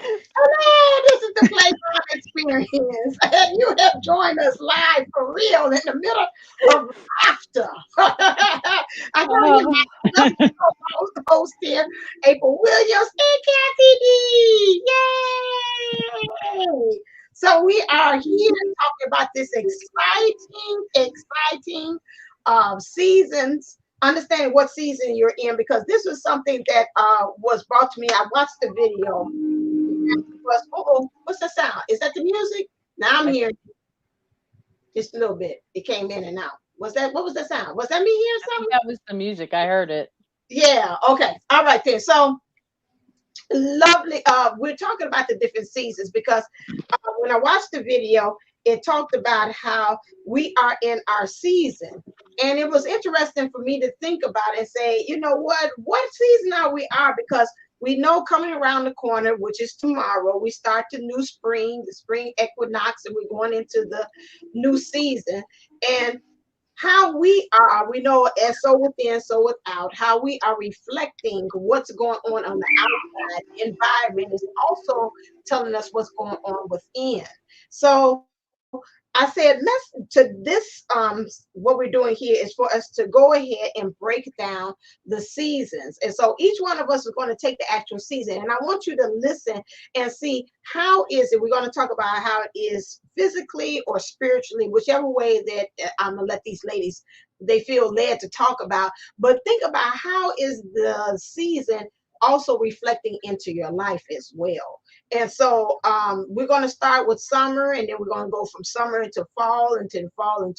Hello, this is the Playground Experience, and you have joined us live for real in the middle of laughter. I know you Oh, have another host here, April Williams and Kathy D. Yay! So we are here talking about this exciting seasons. Understanding what season you're in because this was something that was brought to me. I watched the video was, oh, what's the sound? Is that the music? Now I'm I hearing just a little bit. It came in and out. Was that what was the sound? Was that me hearing think something? that was the music. I heard it. Yeah, okay. All right then. So lovely. We're talking about the different seasons because when I watched the video, it talked about how we are in our season. And it was interesting for me to think about it and say, you know what season are we are? Because we know coming around the corner, which is tomorrow, we start the new spring, the spring equinox, and we're going into the new season. And how we are, we know as so within, so without, how we are reflecting what's going on the outside. The environment is also telling us what's going on within. So I said, let's to this what we're doing here is for us to go ahead and break down the seasons. And so each one of us is going to take the actual season. And I want you to listen and see how is it. We're going to talk about how it is physically or spiritually, whichever way that I'm gonna let these ladies they feel led to talk about. But think about how is the season also reflecting into your life as well. And so we're going to start with summer, and then we're going to go from summer into fall into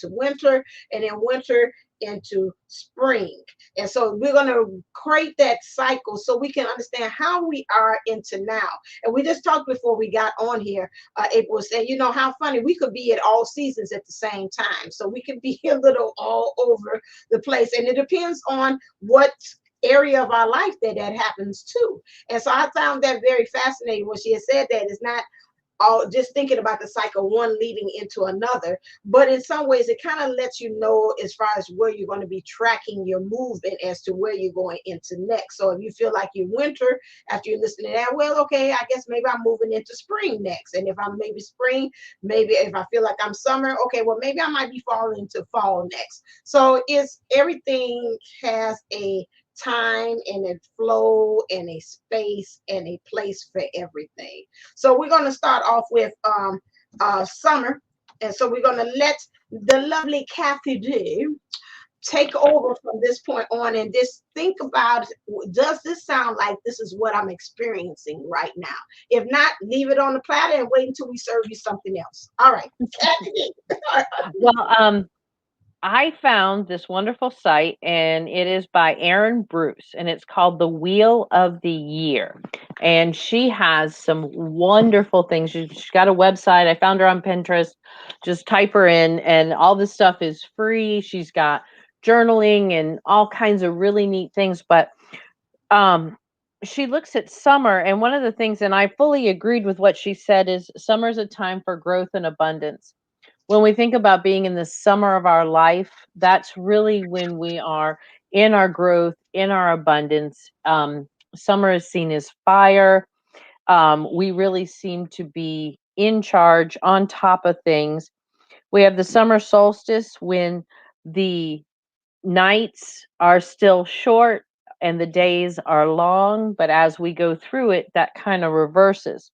winter, and then winter into spring. And so we're going to create that cycle so we can understand how we are into now. And we just talked before we got on here. April was saying, you know, how funny we could be at all seasons at the same time. So we can be a little all over the place. And it depends on what area of our life that happens too. And so I found that very fascinating when she had said that it's not all just thinking about the cycle one leading into another, but in some ways it kind of lets you know as far as where you're going to be tracking your movement as to where you're going into next. So if you feel like you're winter after you're listening to that, well, okay, I guess maybe I'm moving into spring next. And if I'm maybe spring, maybe if I feel like I'm summer, okay, well maybe I might be falling into fall next. So it's everything has a time and a flow and a space and a place for everything. So we're going to start off with summer. And so we're going to let the lovely Kathy D take over from this point on and just think about, does this sound like this is what I'm experiencing right now? If not, leave it on the platter and wait until we serve you something else. All right, Kathy D. Well, I found this wonderful site, and it is by Erin Bruce, and it's called The Wheel of the Year. And she has some wonderful things. She's got a website. I found her on Pinterest. Just type her in, and all this stuff is free. She's got journaling and all kinds of really neat things. But um, she looks at summer, and one of the things, and I fully agreed with what she said, is summer's a time for growth and abundance. When we think about being in the summer of our life, that's really when we are in our growth, in our abundance. Summer is seen as fire. We really seem to be in charge, on top of things. We have the summer solstice when the nights are still short and the days are long, but as we go through it, that kind of reverses.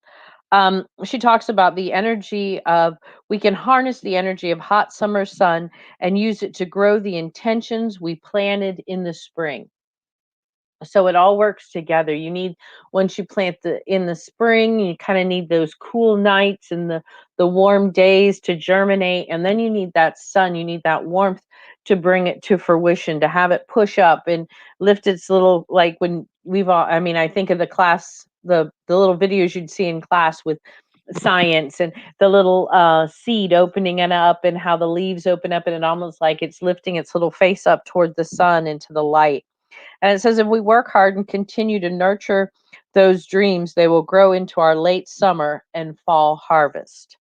She talks about the energy of, we can harness the energy of hot summer sun and use it to grow the intentions we planted in the spring. So it all works together. You need, once you plant the in the spring, you kind of need those cool nights and the warm days to germinate, and then you need that sun, you need that warmth to bring it to fruition, to have it push up and lift its little, like when we've all, I mean, I think of the class, the little videos you'd see in class with science, and the little seed opening it up and how the leaves open up, and it almost like it's lifting its little face up toward the sun into the light. And it says, if we work hard and continue to nurture those dreams, they will grow into our late summer and fall harvest.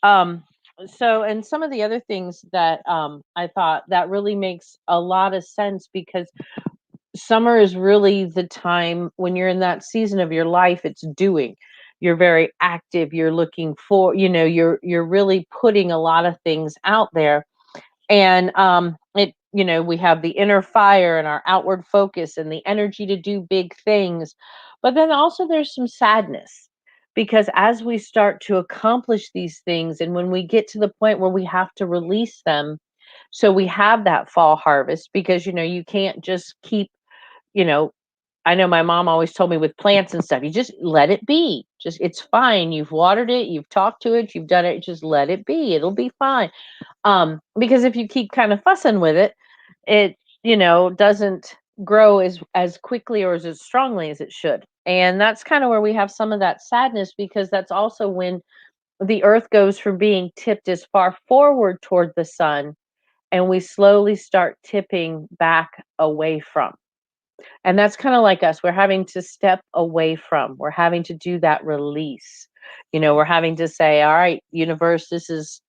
Um, so, and some of the other things that I thought that really makes a lot of sense, because summer is really the time when you're in that season of your life. It's doing. You're very active. You're looking for, you're really putting a lot of things out there. And we have the inner fire and our outward focus and the energy to do big things. But then also there's some sadness, because as we start to accomplish these things, and when we get to the point where we have to release them, so we have that fall harvest, because you can't just keep, you know I know my mom always told me with plants and stuff, you just let it be. Just, it's fine. You've watered it, you've talked to it, you've done it, just let it be. It'll be fine. Because if you keep kind of fussing with it, it, doesn't grow as quickly or as strongly as it should. And that's kind of where we have some of that sadness, because that's also when the earth goes from being tipped as far forward toward the sun, and we slowly start tipping back away from. And that's kind of like us. We're having to step away from, we're having to do that release. We're having to say, all right, universe, this is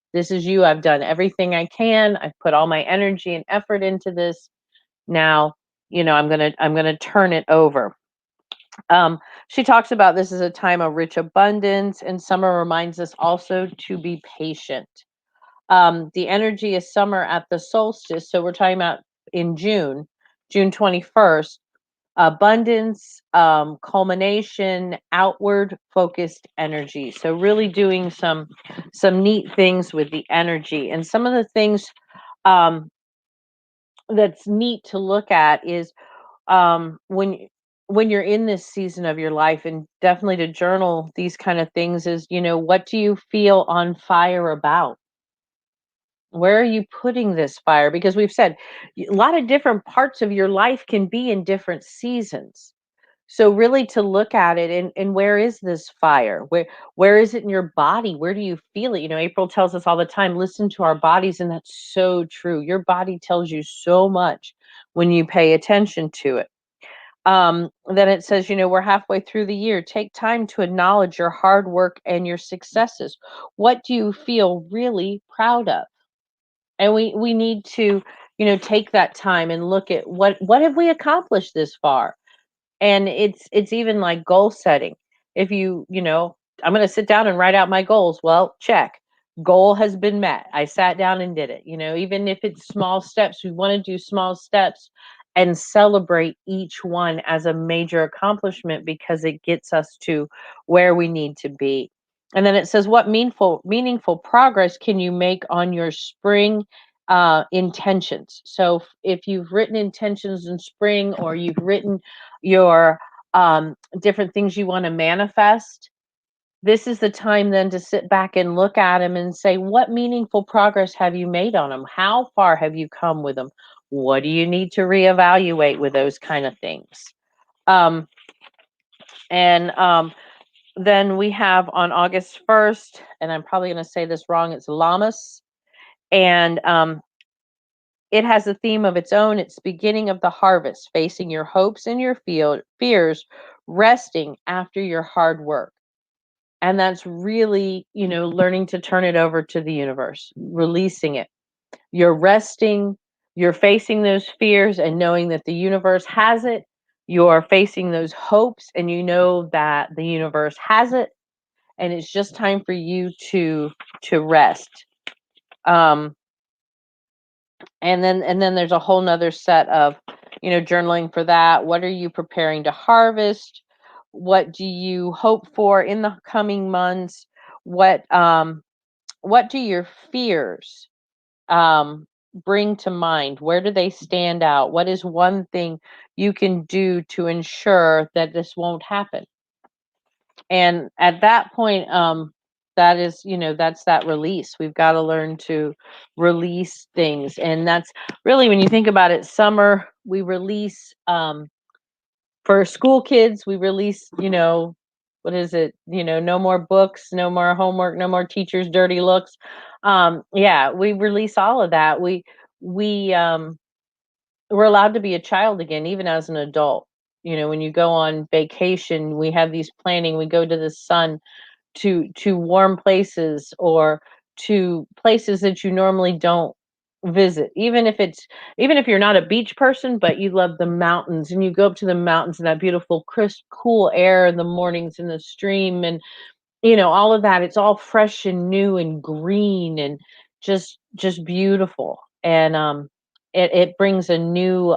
you. I've done everything I can. I've put all my energy and effort into this. Now, I'm gonna turn it over. She talks about this as a time of rich abundance, and summer reminds us also to be patient. The energy is summer at the solstice. So we're talking about in June 21st. Abundance, culmination, outward focused energy. So really doing some neat things with the energy. And some of the things um, that's neat to look at is, when you're in this season of your life, and definitely to journal these kind of things, is, what do you feel on fire about? Where are you putting this fire? Because we've said a lot of different parts of your life can be in different seasons. So really to look at it, and where is this fire? Where is it in your body? Where do you feel it? April tells us all the time, listen to our bodies, and that's so true. Your body tells you so much when you pay attention to it. Then it says, we're halfway through the year. Take time to acknowledge your hard work and your successes. What do you feel really proud of? And we need to, take that time and look at what have we accomplished this far. And it's even like goal setting. If I'm going to sit down and write out my goals. Well, check. Goal has been met. I sat down and did it. Even if it's small steps, we want to do small steps and celebrate each one as a major accomplishment, because it gets us to where we need to be. And then it says, what meaningful progress can you make on your spring intentions? So if you've written intentions in spring, or you've written your different things you want to manifest, this is the time then to sit back and look at them and say, what meaningful progress have you made on them? How far have you come with them? What do you need to reevaluate with those kind of things? Um, and Then we have on August 1st, and I'm probably going to say this wrong, it's Lammas. And it has a theme of its own. It's beginning of the harvest, facing your hopes and your fears, resting after your hard work. And that's really, learning to turn it over to the universe, releasing it. You're resting, you're facing those fears and knowing that the universe has it. You're facing those hopes and you know that the universe has it. And it's just time for you to rest. Um, and then there's a whole nother set of, journaling for that. What are you preparing to harvest? What do you hope for in the coming months? What do your fears um bring to mind? Where do they stand out? What is one thing you can do to ensure that this won't happen? And at that point, that is, that's that release. We've got to learn to release things. And that's really, when you think about it, summer, we release, for school kids, we release, what is it? No more books, no more homework, no more teachers' dirty looks. Yeah, we release all of that. We we're allowed to be a child again, even as an adult. When you go on vacation, we have these planning. We go to the sun, to warm places, or to places that you normally don't visit, even if you're not a beach person, but you love the mountains and you go up to the mountains and that beautiful crisp cool air in the mornings in the stream, and all of that, it's all fresh and new and green and just beautiful. And it brings a new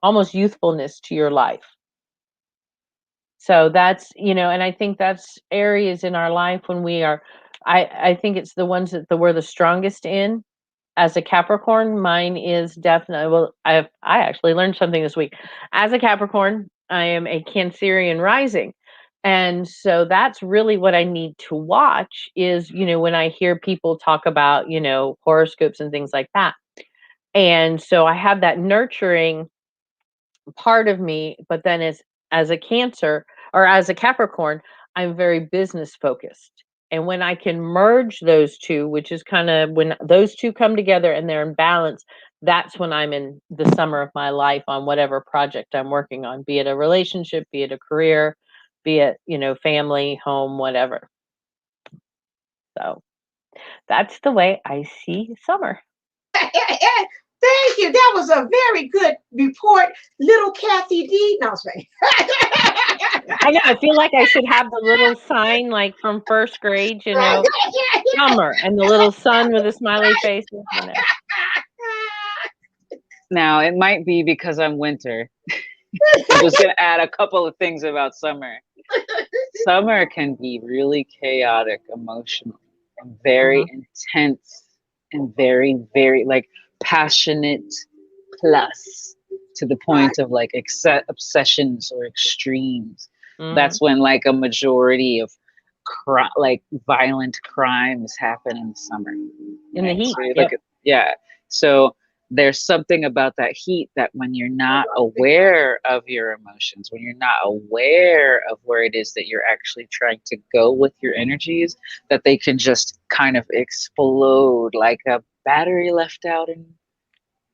almost youthfulness to your life. So that's, and I think that's areas in our life when we are, I think it's the ones that we're the strongest in. As a Capricorn, mine is definitely, well, I actually learned something this week. As a Capricorn, I am a Cancerian rising. And so that's really what I need to watch is, when I hear people talk about, horoscopes and things like that. And so I have that nurturing part of me, but then as a Cancer or as a Capricorn, I'm very business focused. And when I can merge those two, which is kind of when those two come together and they're in balance, that's when I'm in the summer of my life on whatever project I'm working on, be it a relationship, be it a career, be it, family, home, whatever. So that's the way I see summer. Thank you. That was a very good report, little Kathy D. No, sorry. I know. I feel like I should have the little sign like from first grade, summer, and the little sun with a smiley face. Now, it might be because I'm winter. I'm just going to add a couple of things about summer. Summer can be really chaotic emotionally and very intense and very, very like passionate plus to the point of like obsessions or extremes. That's when like a majority of like violent crimes happen in the summer. In the heat. So yeah. So there's something about that heat that when you're not aware of your emotions, when you're not aware of where it is that you're actually trying to go with your energies, that they can just kind of explode like a battery left out in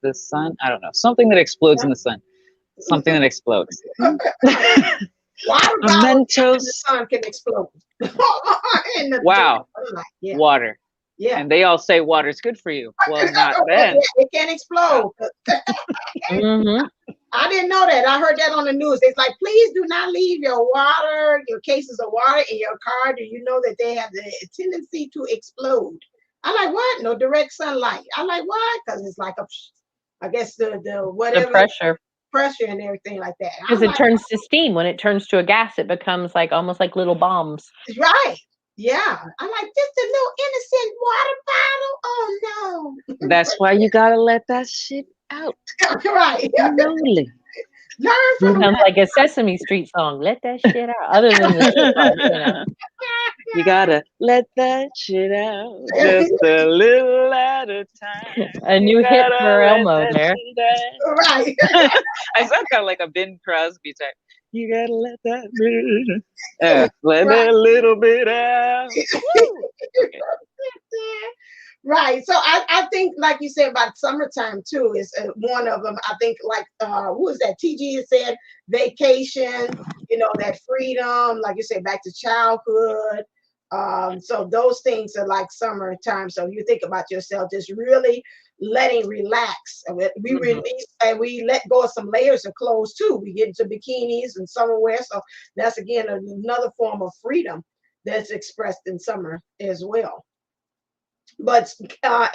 the sun. I don't know. Something that explodes in the sun. Something that explodes. Water Mentos. in the sun can explode. Wow. Yeah. Water. Yeah. And they all say water's good for you. Well, not then. It can explode. I didn't know that. I heard that on the news. It's like, please do not leave your cases of water in your car. Do you know that they have the tendency to explode? I'm like, what? No direct sunlight. I'm like, what? Because it's like I guess the whatever the pressure and everything like that. Because it turns to steam. When it turns to a gas, it becomes like almost like little bombs. Right. Yeah. I'm like, just a little innocent water bottle. Oh no. That's why you gotta let that shit out. Right. Slowly. Learn from sounds like a Sesame Street song. Let that shit out. Other than the shit part, You gotta let that shit out just a little at a time. A new hit for Elmo there. Right. I sound kind of like a Bing Crosby type. You gotta let that let that little bit out. Okay. Right. So I think, like you said, about summertime too is one of them. I think like who was that? TG said vacation. That freedom, like you said, back to childhood. So those things are like summertime. So you think about yourself, just really letting relax. We release and we let go of some layers of clothes too. We get into bikinis and summer wear. So that's again another form of freedom that's expressed in summer as well. But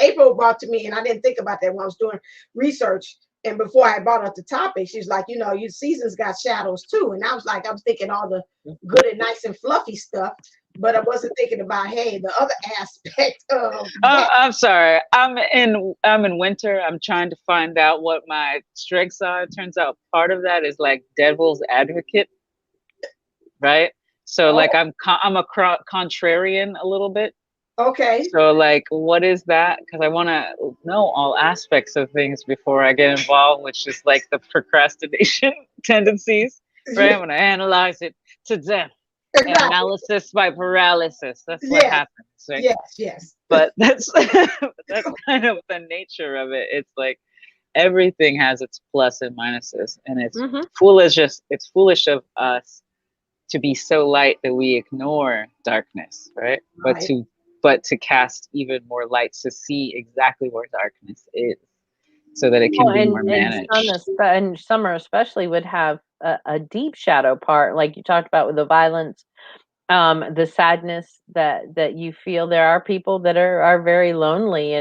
April brought to me, and I didn't think about that when I was doing research. And before I brought up the topic, she's like, your seasons got shadows too. And I was thinking all the good and nice and fluffy stuff, but I wasn't thinking about, hey, the other aspect of. I'm sorry. I'm in winter. I'm trying to find out what my strengths are. It turns out part of that is like devil's advocate, right? So like I'm a contrarian a little bit. Okay. So like, what is that? Because I want to know all aspects of things before I get involved, which is like the procrastination tendencies, right? I'm going to analyze it to death. Analysis by paralysis. That's what happens, right? Yes. But that's kind of the nature of it. It's like everything has its plus and minuses, and it's foolish of us to be so light that we ignore darkness, right? But to but to cast even more light to see exactly where darkness is so that it can Well, be more and managed. and summer especially would have a deep shadow part, like you talked about with the violence, the sadness that you feel. There are people that are very lonely,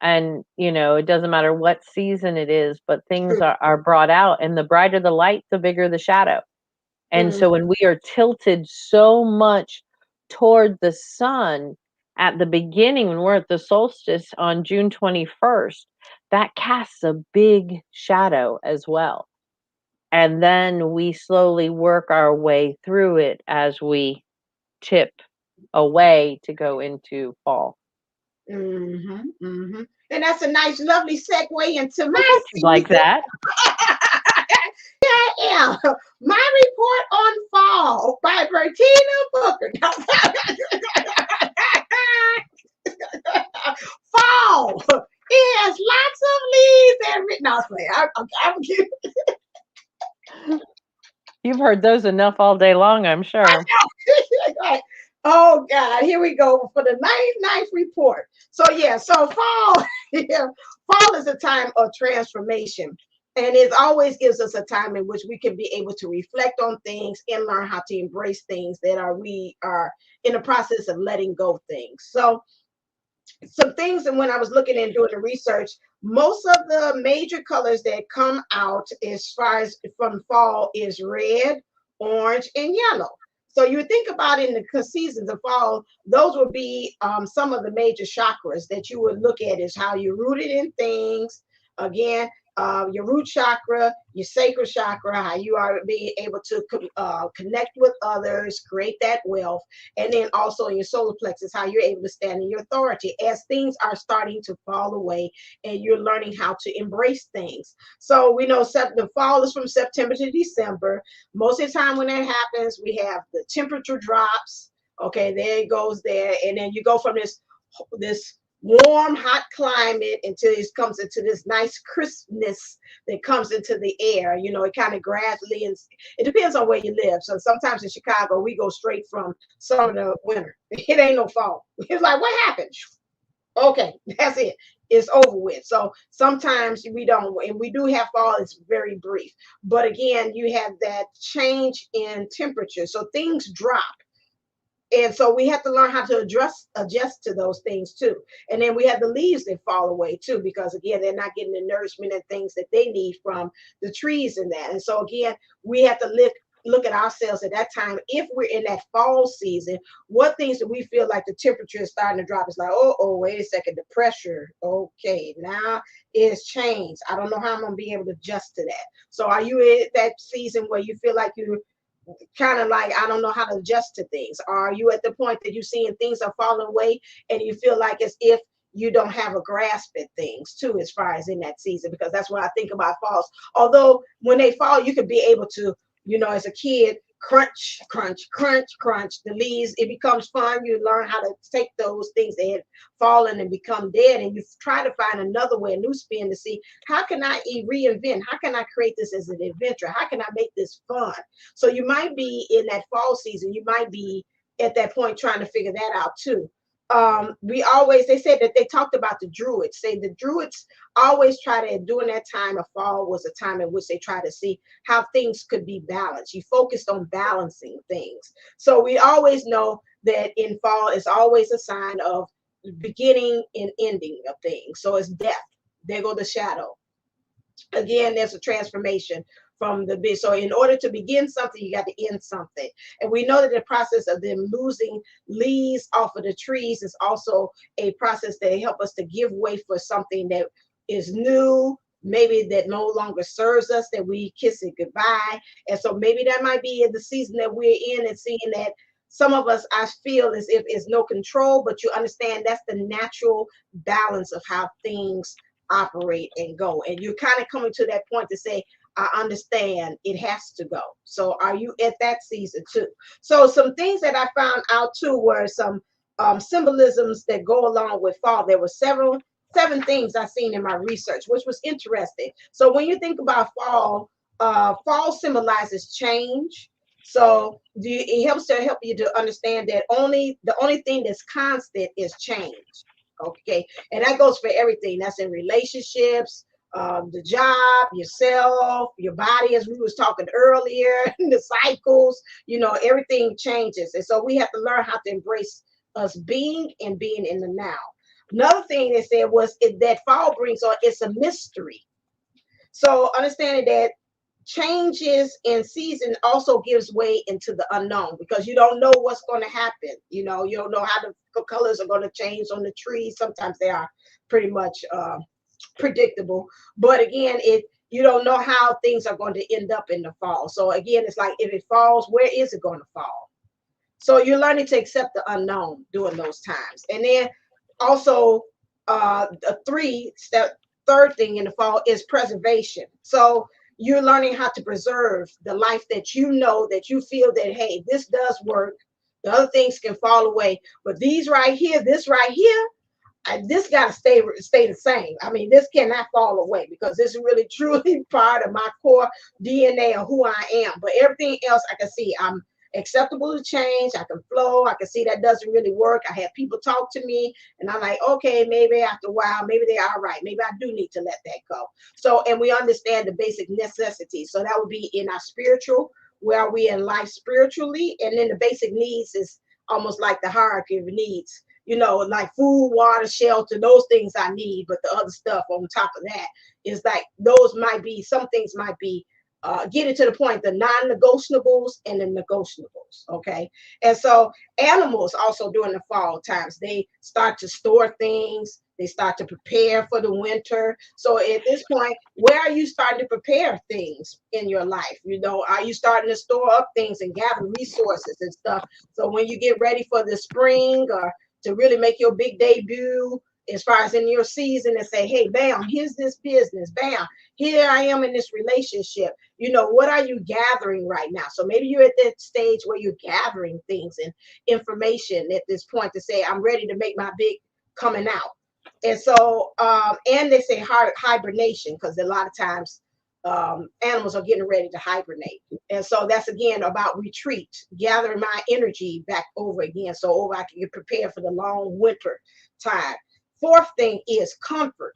and you know, it doesn't matter what season it is, but things are brought out, and the brighter the light, the bigger the shadow. And Mm, so when we are tilted so much toward the sun at the beginning, when we're at the solstice on June 21st, that casts a big shadow as well. And then we slowly work our way through it as we tip away to go into fall. And that's a nice, lovely segue into I my thought you'd like season. that. Yeah, my report on fall by Bertina Booker. Fall. It has lots of leaves and no, I'm kidding. You've heard those enough all day long, I'm sure. Right. Oh God, here we go for the nice report. So yeah, so fall, yeah, fall is a time of transformation. And it always gives us a time in which we can be able to reflect on things and learn how to embrace things that we are in the process of letting go things. So some things, and when I was looking and doing the research, most of the major colors that come out as far as from fall is red, orange, and yellow. So you would think about in the seasons of fall, those would be some of the major chakras that you would look at is how you're rooted in things. Again, your root chakra, your sacral chakra, how you are being able to connect with others, create that wealth, and then also in your solar plexus, how you're able to stand in your authority as things are starting to fall away and you're learning how to embrace things. So we know the fall is from September to December. Most of the time when that happens, we have the temperature drops. Okay, there it goes there, and then you go from this warm, hot climate until it comes into this nice crispness that comes into the air. You know, it kind of gradually, and it depends on where you live. So sometimes in Chicago, we go straight from summer to winter. It ain't no fall. It's like, what happened? Okay, that's it. It's over with. So sometimes we don't, and we do have fall. It's very brief, but again, you have that change in temperature, so things drop, and so we have to learn how to adjust to those things too. And then we have the leaves that fall away too, because again, they're not getting the nourishment and things that they need from the trees and that. And so again, we have to look at ourselves at that time. If we're in that fall season, what things do we feel like the temperature is starting to drop? It's like, oh, wait a second, the pressure. Okay, now it's changed. I don't know how I'm gonna be able to adjust to that. So are you in that season where you feel like you kind of like, I don't know how to adjust to things? Are you at the point that you're seeing things are falling away and you feel like as if you don't have a grasp at things too, as far as in that season? Because that's what I think about falls. Although when they fall, you could be able to, you know, as a kid, crunch, crunch, crunch, crunch the leaves. It becomes fun. You learn how to take those things that had fallen and become dead, and you try to find another way, a new spin to see how can I reinvent? How can I create this as an adventure? How can I make this fun? So you might be in that fall season. You might be at that point trying to figure that out too. They said that they talked about the Druids. Say the Druids always try to, during that time of fall was a time in which they try to see how things could be balanced. You focused on balancing things. So we always know that in fall is always a sign of beginning and ending of things. So it's death. There go the shadow. Again, there's a transformation from the big. So in order to begin something, you got to end something. And we know that the process of them losing leaves off of the trees is also a process that help us to give way for something that is new, maybe that no longer serves us, that we kiss it goodbye. And so maybe that might be in the season that we're in, and seeing that some of us, I feel as if it's no control, but you understand that's the natural balance of how things operate and go. And you're kind of coming to that point to say, I understand it has to go. So are you at that season too? So some things that I found out too were some symbolisms that go along with fall. There were seven things I seen in my research, which was interesting. So when you think about fall, fall symbolizes change, So it helps to help you to understand that the only thing that's constant is change. Okay, and that goes for everything. That's in relationships, the job, yourself, your body, as we was talking earlier, the cycles. You know, everything changes, and so we have to learn how to embrace us being and being in the now. Another thing they said was that fall brings on, it's a mystery. So understanding that changes in season also gives way into the unknown, because you don't know what's going to happen. You know, you don't know how the colors are going to change on the trees. Sometimes they are pretty much predictable, but again, it you don't know how things are going to end up in the fall. So again, it's like, if it falls, where is it going to fall? So you're learning to accept the unknown during those times. And then also, the third thing in the fall is preservation. So you're learning how to preserve the life that you know, that you feel that, hey, this does work. The other things can fall away, but these right here, this right here, this got to stay the same. I mean, this cannot fall away, because this is really truly part of my core DNA of who I am. But everything else, I can see I'm acceptable to change. I can flow. I can see that doesn't really work. I have people talk to me, and I'm like, okay, maybe after a while, maybe they are right. Maybe I do need to let that go. So, and we understand the basic necessities. So that would be in our spiritual, where are we in life spiritually, and then the basic needs is almost like the hierarchy of needs, you know, like food, water, shelter, those things I need. But the other stuff on top of that is like, those might be, some things might be getting to the point, the non-negotiables and the negotiables. Okay. And so animals also during the fall times, they start to store things. They start to prepare for the winter. So at this point, where are you starting to prepare things in your life? You know, are you starting to store up things and gather resources and stuff? So when you get ready for the spring, or to really make your big debut as far as in your season, and say, hey, bam, here's this business, bam, here I am in this relationship. You know, what are you gathering right now? So maybe you're at that stage where you're gathering things and information at this point to say, I'm ready to make my big coming out. And so, and they say hibernation, because a lot of times animals are getting ready to hibernate. And so that's again about retreat, gathering my energy back over again, so over I can get prepared for the long winter time. Fourth thing is comfort.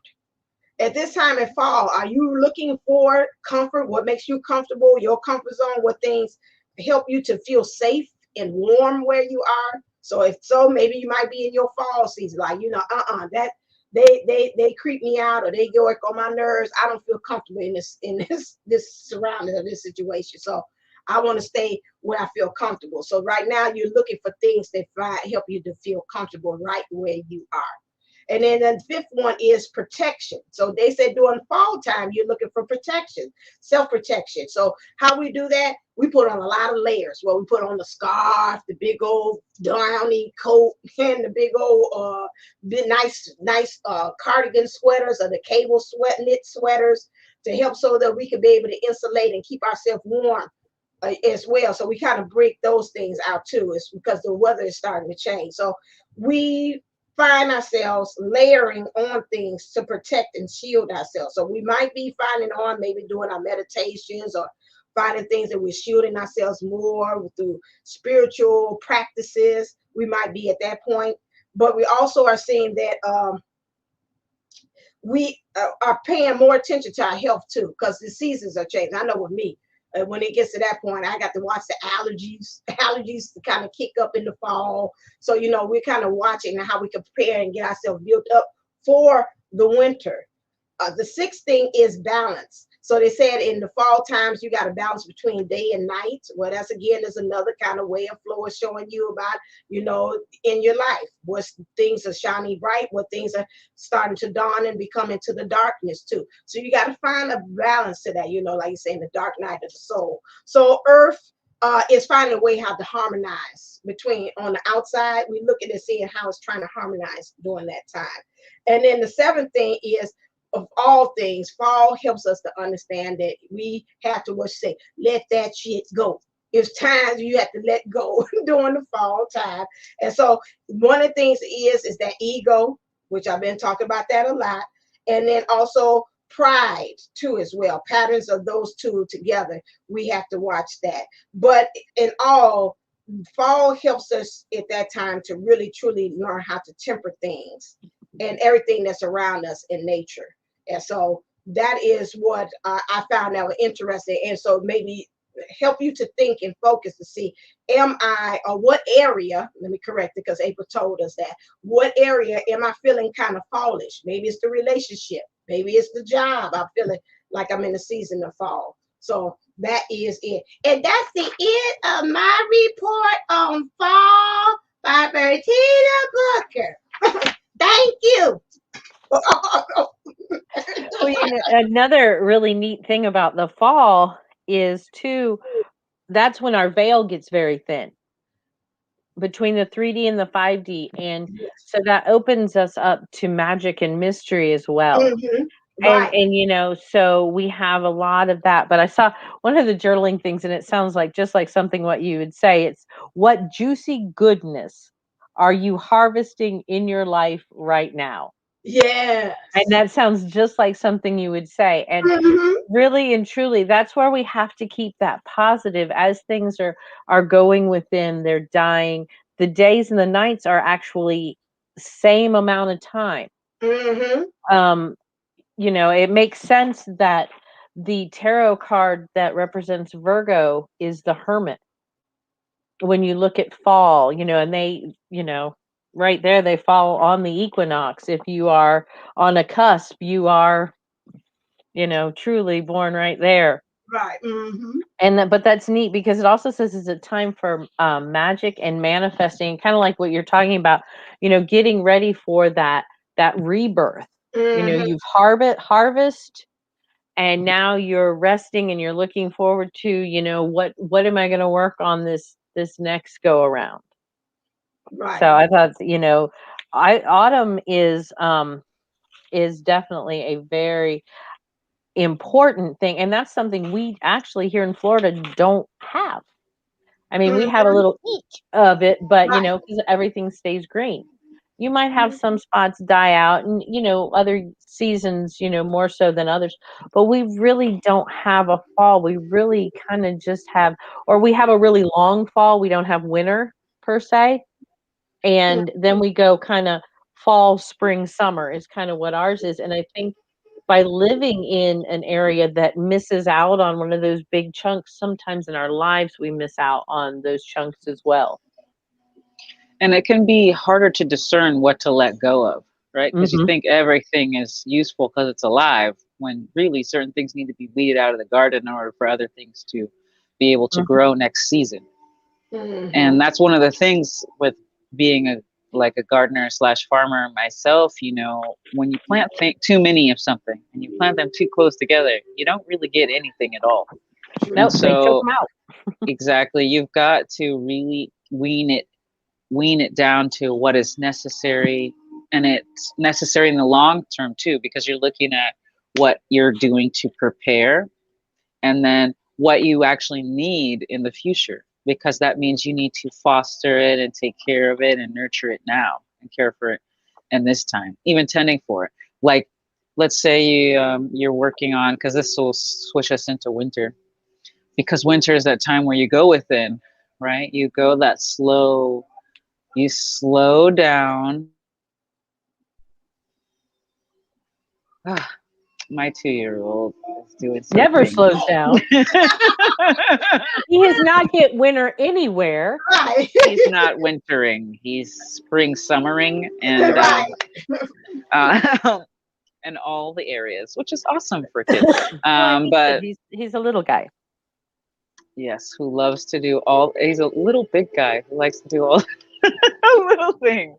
At this time in fall, are you looking for comfort? What makes you comfortable, your comfort zone? What things help you to feel safe and warm where you are? So if so, maybe you might be in your fall season, like, you know, that they creep me out, or they go like on my nerves. I don't feel comfortable in this surrounding of this situation. So I want to stay where I feel comfortable. So right now you're looking for things that help you to feel comfortable right where you are. And then the fifth one is protection. So they said during fall time, you're looking for protection, self-protection. So how we do that, we put on a lot of layers. Well, we put on the scarf, the big old downy coat, and the big old nice cardigan sweaters, or the cable knit sweaters, to help so that we can be able to insulate and keep ourselves warm as well. So we kind of break those things out too. It's because the weather is starting to change. So we find ourselves layering on things to protect and shield ourselves. So we might be finding on, maybe doing our meditations, or finding things that we're shielding ourselves more through spiritual practices. We might be at that point. But we also are seeing that we are paying more attention to our health too, because the seasons are changing. I know with me, when it gets to that point, I got to watch the allergies to kind of kick up in the fall. So, you know, we're kind of watching how we can prepare and get ourselves built up for the winter. The sixth thing is balance. So they said in the fall times, you got to balance between day and night. Well, that's again is another kind of way of flow is showing you about, you know, in your life, what things are shining bright, what things are starting to dawn and become into the darkness too. So you got to find a balance to that, you know, like you say, in the dark night of the soul. So Earth is finding a way how to harmonize between on the outside. We look at it, seeing how it's trying to harmonize during that time. And then the seventh thing is, of all things, fall helps us to understand that we have to, what you say, let that shit go. It's times you have to let go during the fall time. And so one of the things is that ego, which I've been talking about that a lot. And then also pride too as well. Patterns of those two together. We have to watch that. But in all, fall helps us at that time to really truly learn how to temper things and everything that's around us in nature. And so that is what I found out interesting. And so maybe help you to think and focus to see, am I, or what area, let me correct it because April told us that, what area am I feeling kind of fallish? Maybe it's the relationship, maybe it's the job. I'm feeling like I'm in the season of fall. So that is it. And that's the end of my report on fall by Bertina Booker. Thank you. Well, another really neat thing about the fall is too, that's when our veil gets very thin between the 3D and the 5D. And so that opens us up to magic and mystery as well. Mhm. And Right. so we have a lot of that. But I saw one of the journaling things, and it sounds like just like something what you would say. It's, what juicy goodness are you harvesting in your life right now? Yes. And that sounds just like something you would say. And Mhm. really and truly, that's where we have to keep that positive as things are going within, they're dying. The days and the nights are actually same amount of time. Mhm. Um, it makes sense that the tarot card that represents Virgo is the Hermit. When you look at fall, and they, right there, they fall on the equinox. If you are on a cusp, you are, truly born right there. Right. Mhm. And but that's neat because it also says it's a time for magic and manifesting, kind of like what you're talking about, getting ready for that rebirth. Mhm. You've harvest, and now you're resting and you're looking forward to, what am I going to work on this next go around. Right. So I thought, autumn is definitely a very important thing, and that's something we actually here in Florida don't have. I mean, we have a Mhm. little each of it, but Right. because everything stays green. You might have some spots die out, and other seasons, more so than others. But we really don't have a fall. We really kind of just have, or we have a really long fall. We don't have winter per se, and then we go kind of fall, spring, summer is kind of what ours is. And I think by living in an area that misses out on one of those big chunks, sometimes in our lives we miss out on those chunks as well. And it can be harder to discern what to let go of, right? Because you Hmm. think everything is useful because it's alive, when really certain things need to be weeded out of the garden in order for other things to be able to Hmm. grow next season. Mhm. And that's one of the things with being a gardener slash farmer myself. When you plant too many of something and you plant them too close together, you don't really get anything at all. And Nope, they choke so them out. exactly, you've got to really wean it down to what is necessary. And it's necessary in the long term too, because you're looking at what you're doing to prepare, and then what you actually need in the future, because that means you need to foster it and take care of it and nurture it now and care for it in this time, even tending for it. Like, let's say you're working on, because this will switch us into winter, because winter is that time where you go within, right? You go that slow, you slow down. Ah, my 2-year-old is doing Never something. slows down. He has not hit winter anywhere. Right. He's not wintering. He's spring summering, and Right. uh, in all the areas, which is awesome for kids. Well, he is. But He's a little guy. yes, who loves to do all? He's a little big guy who likes to do all little things.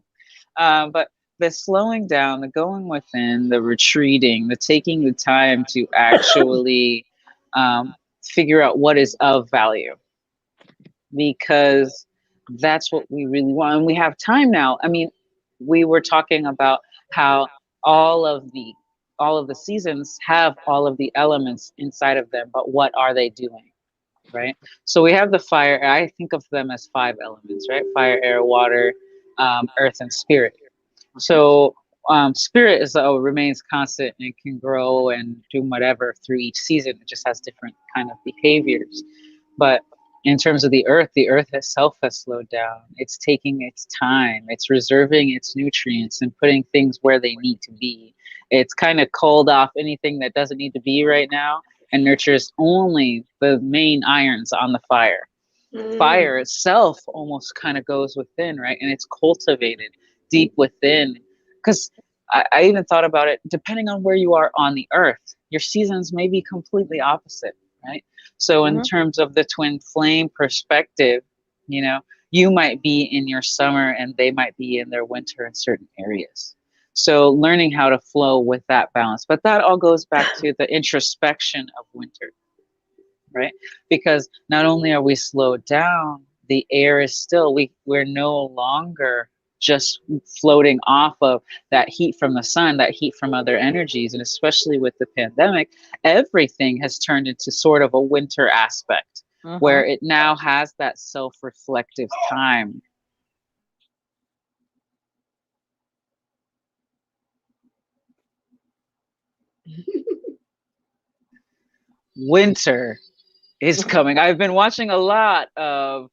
But the slowing down, the going within, the retreating, the taking the time to actually figure out what is of value, because that's what we really want. And we have time now. I mean, we were talking about how all of the all of the seasons have all of the elements inside of them, but what are they doing, right? So we have the fire. I think of them as 5 elements, right? Fire, air, water, earth, and spirit. So Spirit is remains constant and can grow and do whatever through each season. It just has different kind of behaviors. But in terms of the earth itself has slowed down. It's taking its time. It's reserving its nutrients and putting things where they need to be. It's kind of culled off anything that doesn't need to be right now and nurtures only the main irons on the fire. Mm. Fire itself almost kind of goes within, right? And it's cultivated deep within. Because I even thought about it, depending on where you are on the earth, your seasons may be completely opposite, right? So, in Mhm. terms of the twin flame perspective, you know, you might be in your summer and they might be in their winter in certain areas. So, learning how to flow with that balance. But that all goes back to the introspection of winter, right? Because not only are we slowed down, the air is still, we're no longer just floating off of that heat from the sun, that heat from other energies. And especially with the pandemic, everything has turned into sort of a winter aspect where Mhm. it now has that self-reflective time. Winter is coming. I've been watching a lot of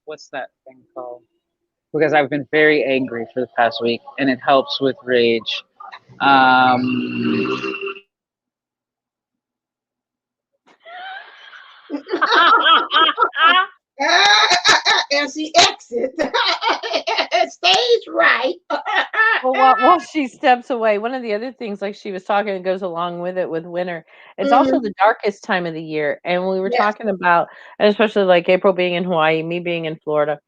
what's that thing called? Because I've been very angry for the past week, and it helps with rage. Um, As she exits, stage right. Well, while she steps away, one of the other things, like she was talking, and goes along with it with winter, it's also Mhm. the darkest time of the year. And we were Yes. talking about, and especially like April being in Hawaii, me being in Florida,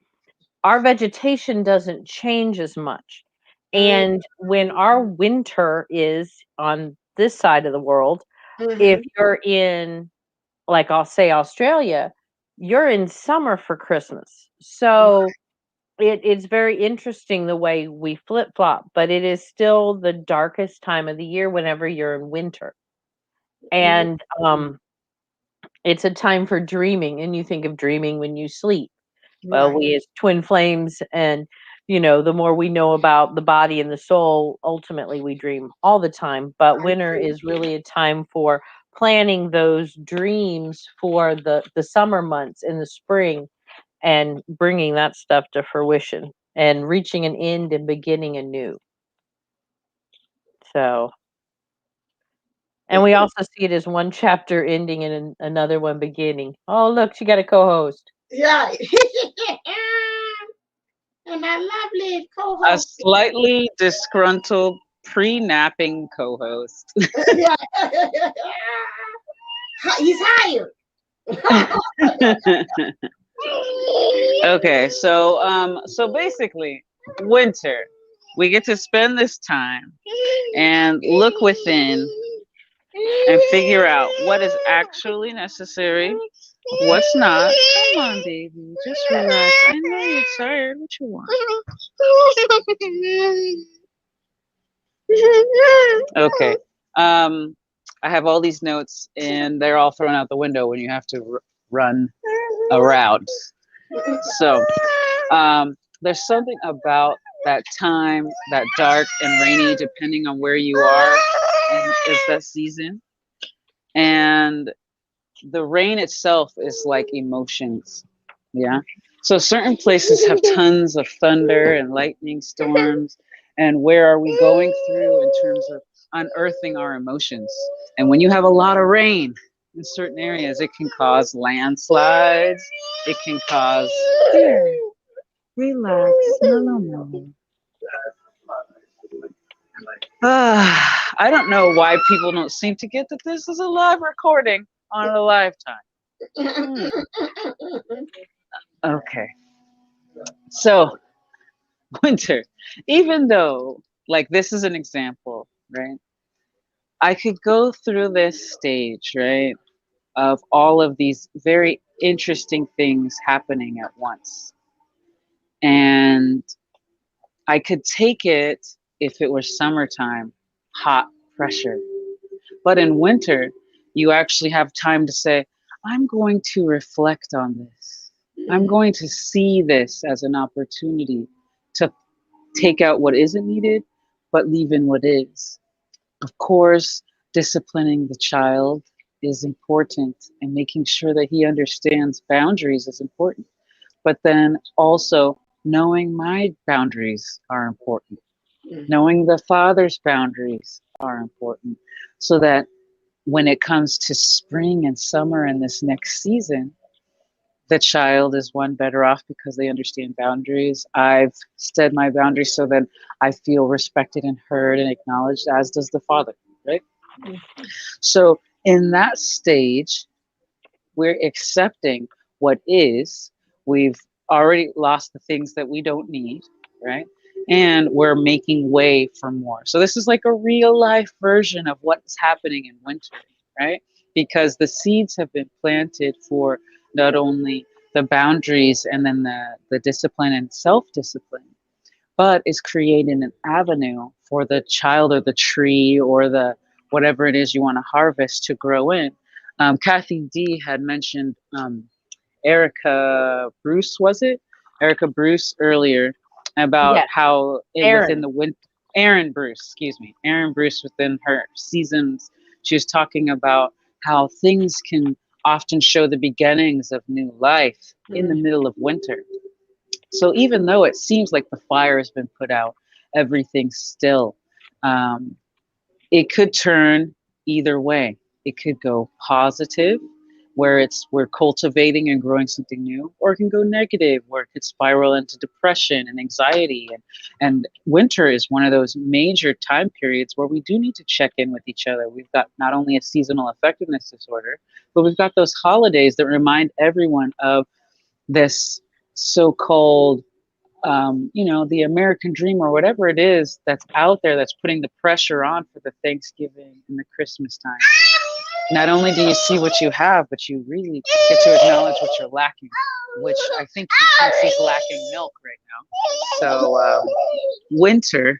our vegetation doesn't change as much. And when our winter is on this side of the world, if Mm-hmm. you're in, like I'll say Australia, you're in summer for Christmas. So it's very interesting the way we flip flop, but it is still the darkest time of the year whenever you're in winter. And it's a time for dreaming, and you think of dreaming when you sleep. Well, Right. we as twin flames, and the more we know about the body and the soul, ultimately we dream all the time. But I winter see. is really a time for planning those dreams for the summer months in the spring, and bringing that stuff to fruition and reaching an end and beginning anew. So, and we also see it as one chapter ending and another one beginning. Oh, look, she got a co-host. Right. And my lovely a co-host. slightly disgruntled pre-napping co-host. Yeah. He's hired. Okay, so basically, winter. We get to spend this time and look within and figure out what is actually necessary, what's not. Come on, baby, just relax. I know you're tired. What you want? Okay. Um, I have all these notes, and they're all thrown out the window when you have to run around. So, there's something about that time, that dark and rainy, depending on where you are, and is that season. And the rain itself is like emotions. Yeah. So certain places have tons of thunder and lightning storms. And where are we going through in terms of unearthing our emotions? And when you have a lot of rain in certain areas, it can cause landslides. It can cause. Here, relax. No, no, no. I don't know why people don't seem to get that this is a live recording on a lifetime. Hmm. Okay. So, winter, even though, like, this is an example, right? I could go through this stage, right, of all of these very interesting things happening at once. And I could take it if it were summertime, hot pressure. But in winter, you actually have time to say, I'm going to reflect on this. I'm going to see this as an opportunity to take out what isn't needed but leave in what is. Of course, disciplining the child is important, and making sure that he understands boundaries is important. But then also knowing my boundaries are important. Mhm. Knowing the father's boundaries are important, so that when it comes to spring and summer and this next season, the child is one better off because they understand boundaries. I've set my boundaries so that I feel respected and heard and acknowledged, as does the father, right? So in that stage, we're accepting what is. We've already lost the things that we don't need, right? And we're making way for more. So this is like a real life version of what's happening in winter, right? Because the seeds have been planted for not only the boundaries and then the discipline and self-discipline, but is creating an avenue for the child or the tree or the whatever it is you want to harvest to grow in. Kathy D had mentioned Erica Bruce, was it? Erica Bruce earlier, about Yes, how it within Aaron. the winter. Aaron Bruce, excuse me. Aaron Bruce within her seasons, she was talking about how things can often show the beginnings of new life in the Mhm. middle of winter. So even though it seems like the fire has been put out, everything's still. Um, it could turn either way. It could go positive, where we're cultivating and growing something new, or it can go negative, where it could spiral into depression and anxiety. And winter is one of those major time periods where we do need to check in with each other. We've got not only a seasonal effectiveness disorder, but we've got those holidays that remind everyone of this so-called the American dream or whatever it is that's out there that's putting the pressure on for the Thanksgiving and the Christmas time. Not only do you see what you have, but you really get to acknowledge what you're lacking, which I think he thinks he's lacking milk right now. So winter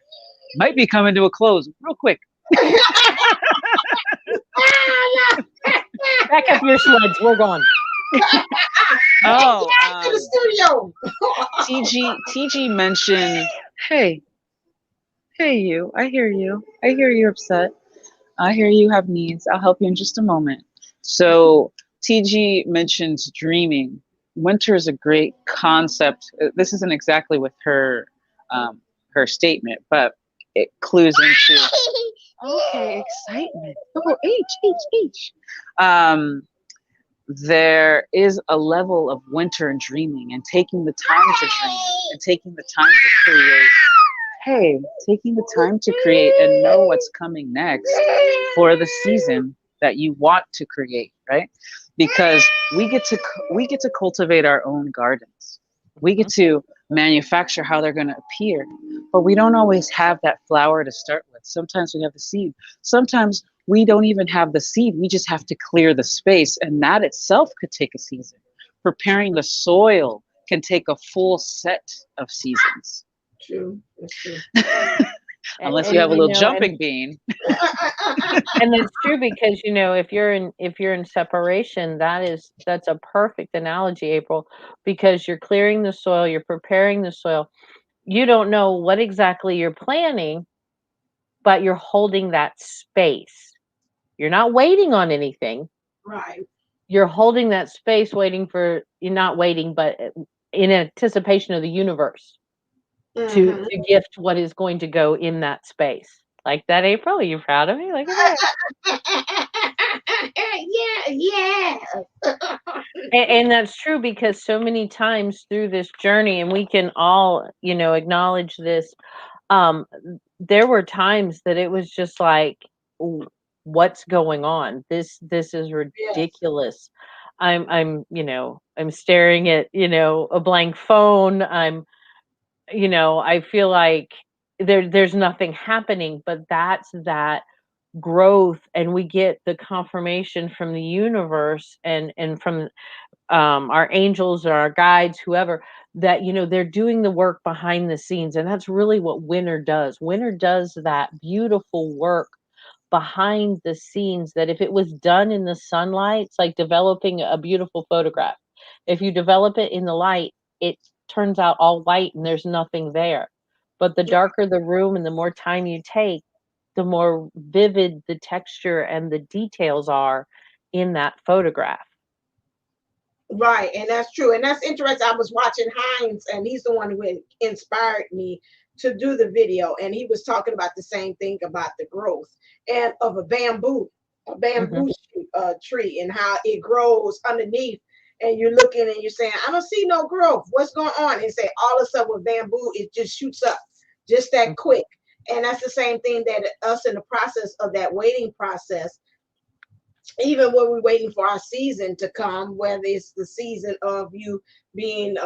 might be coming to a close real quick. Back up your sleds. We're gone. Oh, To the studio. TG mentioned, hey, hey, you. I hear you. I hear you're upset. I hear you have needs. I'll help you in just a moment. So, TG mentions dreaming. Winter is a great concept. This isn't exactly with her statement, but it clues into okay excitement. Oh, H. There is a level of winter and dreaming, and taking the time to dream, and taking the time to create. Hey, taking the time to create and know what's coming next for the season that you want to create, right? Because we get to cultivate our own gardens. We get Mhm. to manufacture how they're going to appear, but we don't always have that flower to start with. Sometimes we have the seed. Sometimes we don't even have the seed. We just have to clear the space, and that itself could take a season. Preparing the soil can take a full set of seasons. True. That's true. Unless you And have a you little know, jumping bean. and that's true because if you're in separation, that's a perfect analogy, April, because you're clearing the soil, you're preparing the soil. You don't know what exactly you're planning, but you're holding that space. You're not waiting on anything. Right. You're holding that space, waiting for you're not waiting, but in anticipation of the universe Hmm. to gift what is going to go in that space. Like that, April? Are you proud of me? Look at that. Yeah, yeah. And that's true because so many times through this journey, and we can all, acknowledge this. Um, there were times that it was just like, What's going on? This is Yes. ridiculous." I'm staring at, a blank phone. I feel like there's nothing happening, but that's that growth, and we get the confirmation from the universe and from our angels or our guides, whoever, that they're doing the work behind the scenes, and that's really what winter does. Winter does that beautiful work behind the scenes, that if it was done in the sunlight, it's like developing a beautiful photograph. If you develop it in the light, it turns out all white and there's nothing there. But the darker the room and the more time you take, the more vivid the texture and the details are in that photograph. Right, and that's true, and that's interesting. I was watching Hines, and he's the one who inspired me to do the video, and he was talking about the same thing about the growth and of a Hmm. bamboo tree, and how it grows underneath. And you're looking and you're saying, I don't see no growth. What's going on? And say all of a sudden with bamboo, it just shoots up just that quick. And that's the same thing that us in the process of that waiting process, even when we're waiting for our season to come, whether it's the season of you being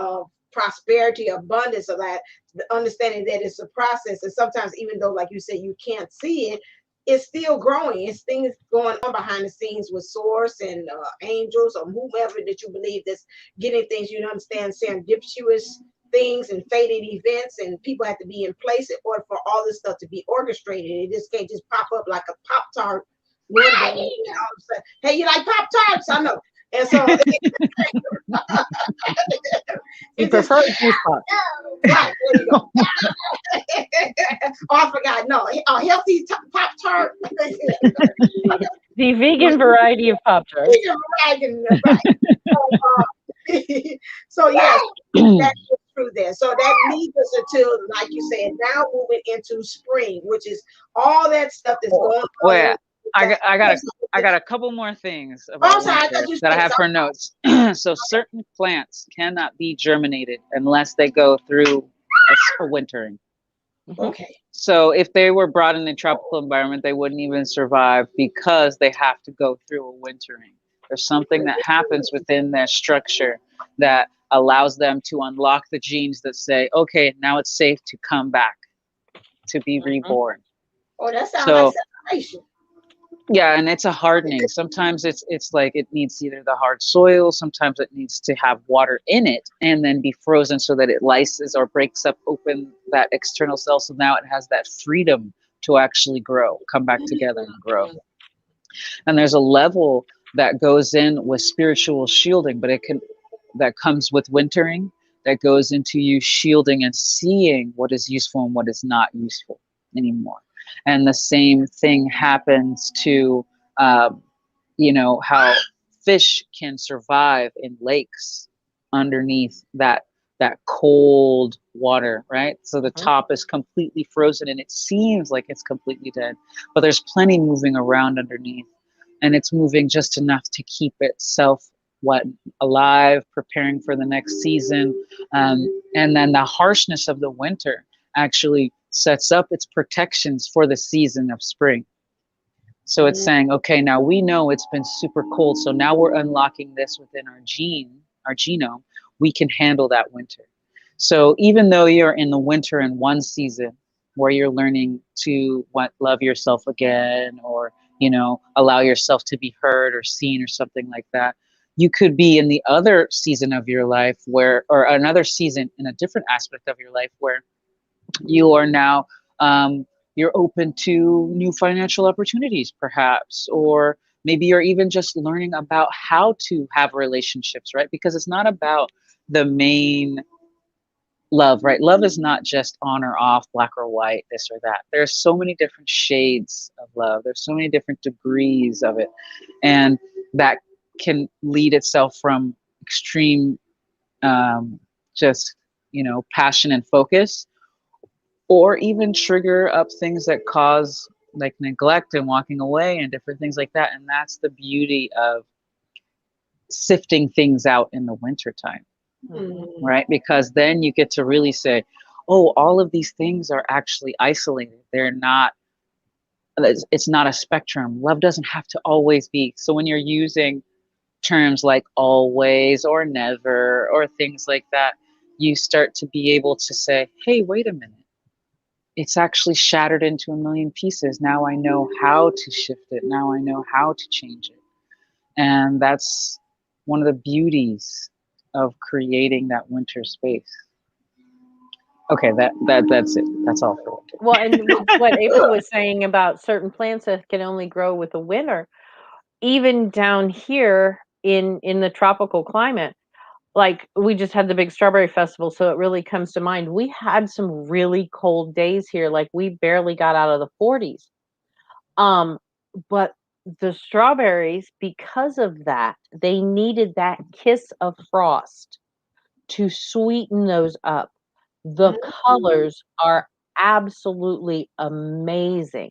prosperity, abundance, of that, the understanding that it's a process. And sometimes, even though, like you said, you can't see it, it's still growing. It's things going on behind the scenes with source and angels or whomever that you believe that's getting things. You understand serendipitous things and fated events, and people have to be in place in order for all this stuff to be orchestrated. It just can't just pop up like a Pop Tart one day, and all of a sudden, hey, you like Pop Tarts? I know. And so You it just prefer juice pop. right, there you go. Oh, I forgot. No, a healthy Pop Tart. The vegan variety of Pop Tarts. Right. So, so yes, that is true there. So that leads us until, like you said, now moving into spring, which is all that stuff that's going on. Wait, I got a couple more things about winter that I have for notes. So certain plants cannot be germinated unless they go through a wintering. Okay. So if they were brought in a tropical environment, they wouldn't even survive because they have to go through a wintering. There's something that happens within their structure that allows them to unlock the genes that say, okay, now it's safe to come back, to be reborn. Oh, that sounds So like separation. yeah, and it's a hardening. Sometimes it's like it needs either the hard soil, sometimes it needs to have water in it and then be frozen so that it lyses or breaks up open that external cell. So now it has that freedom to actually grow, come back together and grow. And there's a level that goes in with spiritual shielding, but it can that comes with wintering, that goes into you shielding and seeing what is useful and what is not useful anymore. And the same thing happens to how fish can survive in lakes underneath that cold water, right? So the top is completely frozen and it seems like it's completely dead, but there's plenty moving around underneath, and it's moving just enough to keep itself alive, preparing for the next season. And then the harshness of the winter actually sets up its protections for the season of spring. So it's saying, okay, now we know it's been super cold, so now we're unlocking this within our genome. We can handle that winter. So even though you're in the winter in one season where you're learning to love yourself again, or allow yourself to be heard or seen or something like that, you could be in the other season of your life or another season in a different aspect of your life where you are now you're open to new financial opportunities, perhaps, or maybe you're even just learning about how to have relationships, right? Because it's not about the main love, right? Love is not just on or off, black or white, this or that. There's so many different shades of love. There's so many different degrees of it. And that can lead itself from extreme just, passion and focus, or even trigger up things that cause like neglect and walking away and different things like that. And that's the beauty of sifting things out in the wintertime, right? Because then you get to really say, oh, all of these things are actually isolated. It's not a spectrum. Love doesn't have to always be. So when you're using terms like always or never or things like that, you start to be able to say, hey, wait a minute. It's actually shattered into a million pieces. Now I know how to shift it. Now I know how to change it. And that's one of the beauties of creating that winter space. Okay, that's it. That's all for winter. Well, and what April was saying about certain plants that can only grow with the winter, even down here in the tropical climate, like we just had the big strawberry festival, so it really comes to mind. We had some really cold days here, like we barely got out of the 40s. Um, but the strawberries, because of that, they needed that kiss of frost to sweeten those up. The Mhm. colors are absolutely amazing.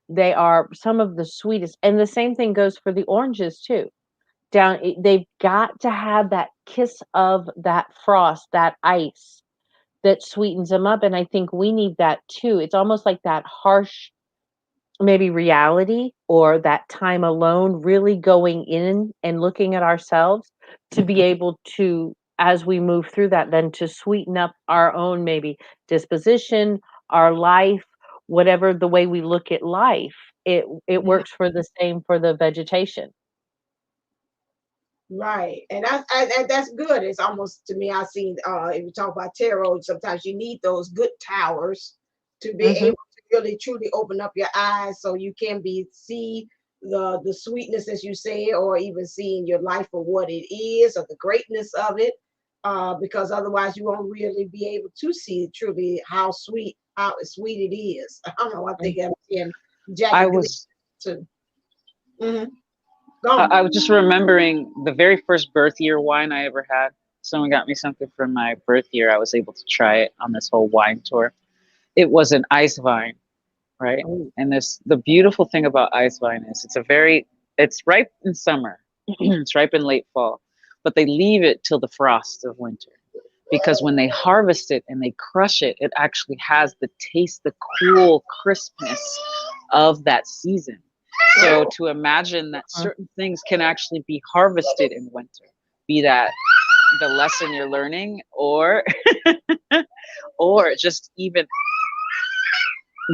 They are some of the sweetest, and the same thing goes for the oranges too. They've got to have that kiss of that frost, that ice that sweetens them up, and I think we need that too. It's almost like that harsh maybe reality or that time alone, really going in and looking at ourselves to be able to, as we move through that, then to sweeten up our own maybe disposition, our life, whatever the way we look at life. It Yeah. works for the same for the vegetation. Right, and that's good. It's almost to me. I seen if you talk about tarot, sometimes you need those good towers to be Hmm. able to really truly open up your eyes, so you can be see the sweetness, as you say, or even seeing your life for what it is, or the greatness of it. Because otherwise, you won't really be able to see truly how sweet it is. I don't know. I think I'm seeing I Jackie Gleason was too. Hmm. I Gone. was just remembering the very first birth year wine I ever had. Someone got me something for my birth year. I was able to try it on this whole wine tour. It was an ice vine, right? Oh, And this the beautiful thing about ice vine is it's ripe in summer. It's ripe in late fall, but they leave it till the frost of winter. Because when they harvest it and they crush it, it actually has the taste, the cool crispness of that season. So to imagine that mhm. certain things can actually be harvested in winter, be that the lesson you're learning, or just even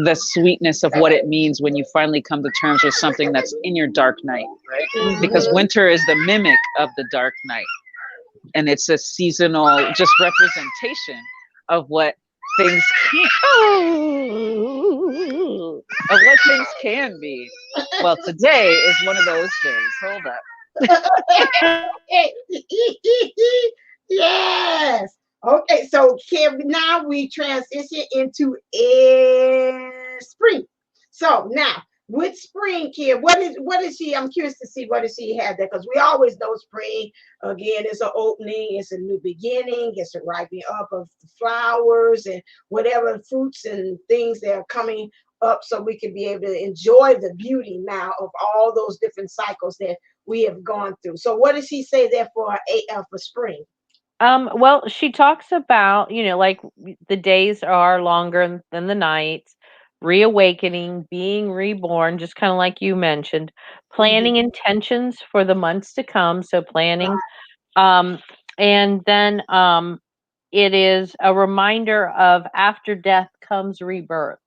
the sweetness of what it means when you finally come to terms with something that's in your dark night, right? Because Mhm. winter is the mimic of the dark night, and it's a seasonal just representation of what things can of what things can be. Well, today is one of those days. Hold up. Yes. Okay, so Kim, now we transition into spring. So now with spring, Kim, what is she? I'm curious to see what does she have there because we always know spring again is an opening, it's a new beginning, it's a ripening up of the flowers and whatever fruits and things that are coming up, so we can be able to enjoy the beauty now of all those different cycles that we have gone through. So what does he say there for spring? Well, she talks about, like the days are longer than the nights, reawakening, being reborn, just kind of like you mentioned, Mhm. planning intentions for the months to come. So planning, um, and then it is a reminder of after death comes rebirth.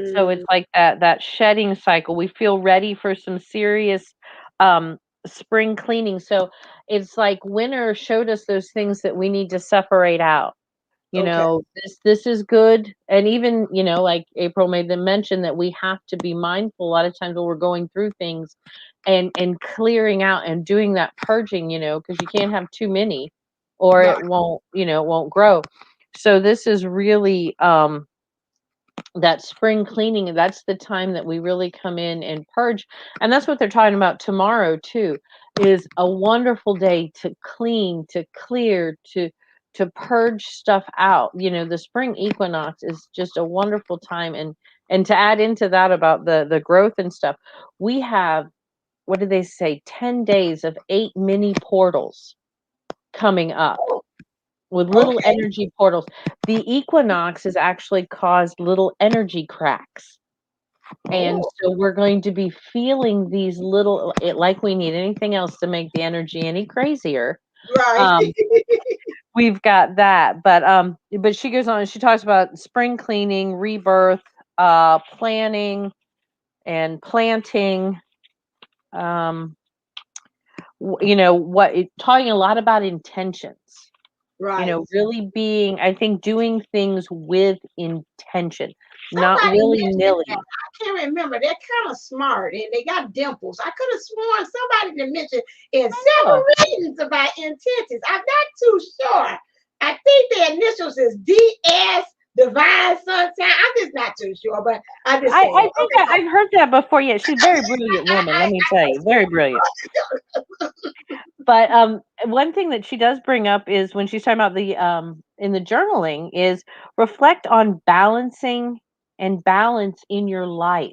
So it's Mm, like that shedding cycle. We feel ready for some serious um spring cleaning. So it's like winter showed us those things that we need to separate out. okay. This is good. And even, like April made them mention that we have to be mindful a lot of times when we're going through things and clearing out and doing that purging, because you can't have too many or Right. it won't grow. So this is really that spring cleaning, that's the time that we really come in and purge, and that's what they're talking about tomorrow too, is a wonderful day to clean, to clear, to purge stuff out. The spring equinox is just a wonderful time, and to add into that about the growth and stuff, we have, what do they say, 10 days of 8 mini portals coming up with little Okay. energy portals. The equinox has actually caused little energy cracks. And Oh, so we're going to be feeling these little, like we need anything else to make the energy any crazier. right. Um, we've got that, but she goes on and she talks about spring cleaning, rebirth, planning and planting. Um, talking a lot about intentions. Right. Really being, I think, doing things with intention. not Somebody mentioned that. willy-nilly. I can't remember. They're kind of smart and they got dimples. I could have sworn somebody that mentioned in Oh, several readings about intentions. I'm not too sure. I think the initials is DS, Divine Sunshine. I'm just not too sure, but I'm just I saying. think Okay, I've heard that before. Yeah, she's a very brilliant woman, let me tell you, very brilliant. But one thing that she does bring up is when she's talking about the in the journaling is reflect on balancing and balance in your life.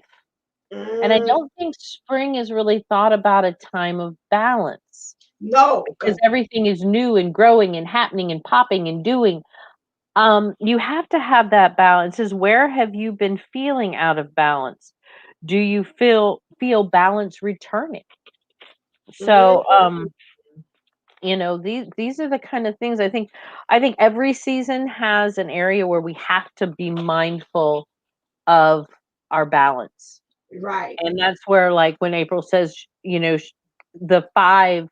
And I mm, don't think spring is really thought about a time of balance no, because everything is new and growing and happening and popping and doing. You have to have that balance. Is where have you been feeling out of balance? Do you feel balance returning? So, mm, these are the kind of things I think every season has an area where we have to be mindful of our balance. right, And that's where, like, when April says, the five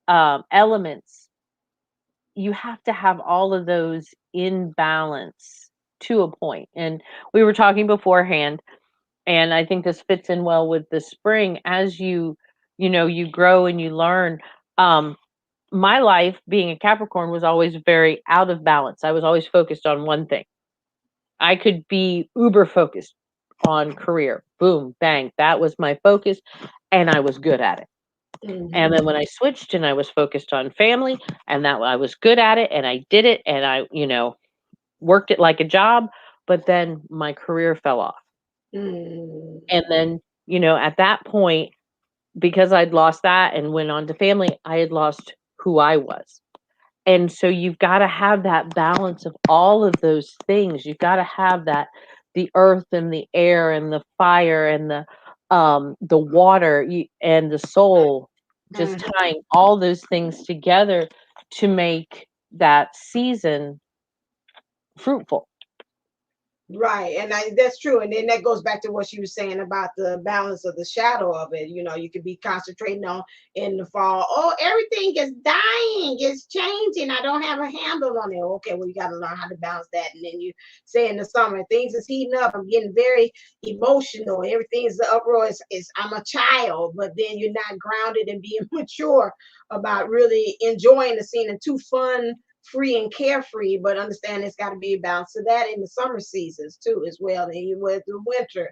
elements, you have to have all of those in balance to a point. And we were talking beforehand, and I think this fits in well with the spring as you grow and you learn. Um, my life being a Capricorn was always very out of balance. I was always focused on one thing. I could be uber focused on career. Boom, bang. That was my focus and I was good at it. And hmm, then when I switched and I was focused on family and that I was good at it and I did it and I worked it like a job, but then my career fell off. mm, And then at that point, because I'd lost that and went on to family, I had lost who I was. And so you've got to have that balance of all of those things. You've got to have that the earth and the air and the fire and the water and the soul, just mhm. tying all those things together to make that season fruitful. Right, and that's true. And then that goes back to what she was saying about the balance of the shadow of it. You could be concentrating on in the fall. Oh, everything is dying, it's changing. I don't have a handle on it. Okay, well, you got to learn how to balance that. And then you say in the summer, things is heating up. I'm getting very emotional. Everything's the uproar. Is I'm a child, but then you're not grounded and being mature about really enjoying the scene and too fun free and carefree, but understand it's got to be a balance to that in the summer seasons too, as well. And you with the winter,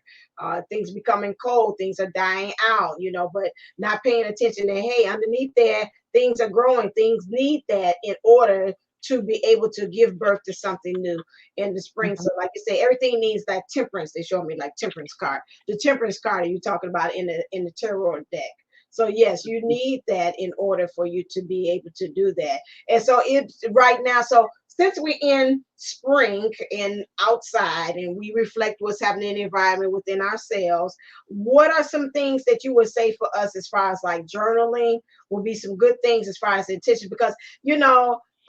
things becoming cold, things are dying out, but not paying attention that hey, underneath there, things are growing, things need that in order to be able to give birth to something new in the spring. Mhm. So, like you say, everything needs that temperance. They showed me like temperance card. The temperance card are you talking about in the tarot deck? So yes, you need that in order for you to be able to do that. And so it's right now. So since we're in spring and outside and we reflect what's happening in the environment within ourselves, what are some things that you would say for us as far as like journaling will be some good things as far as intention? Because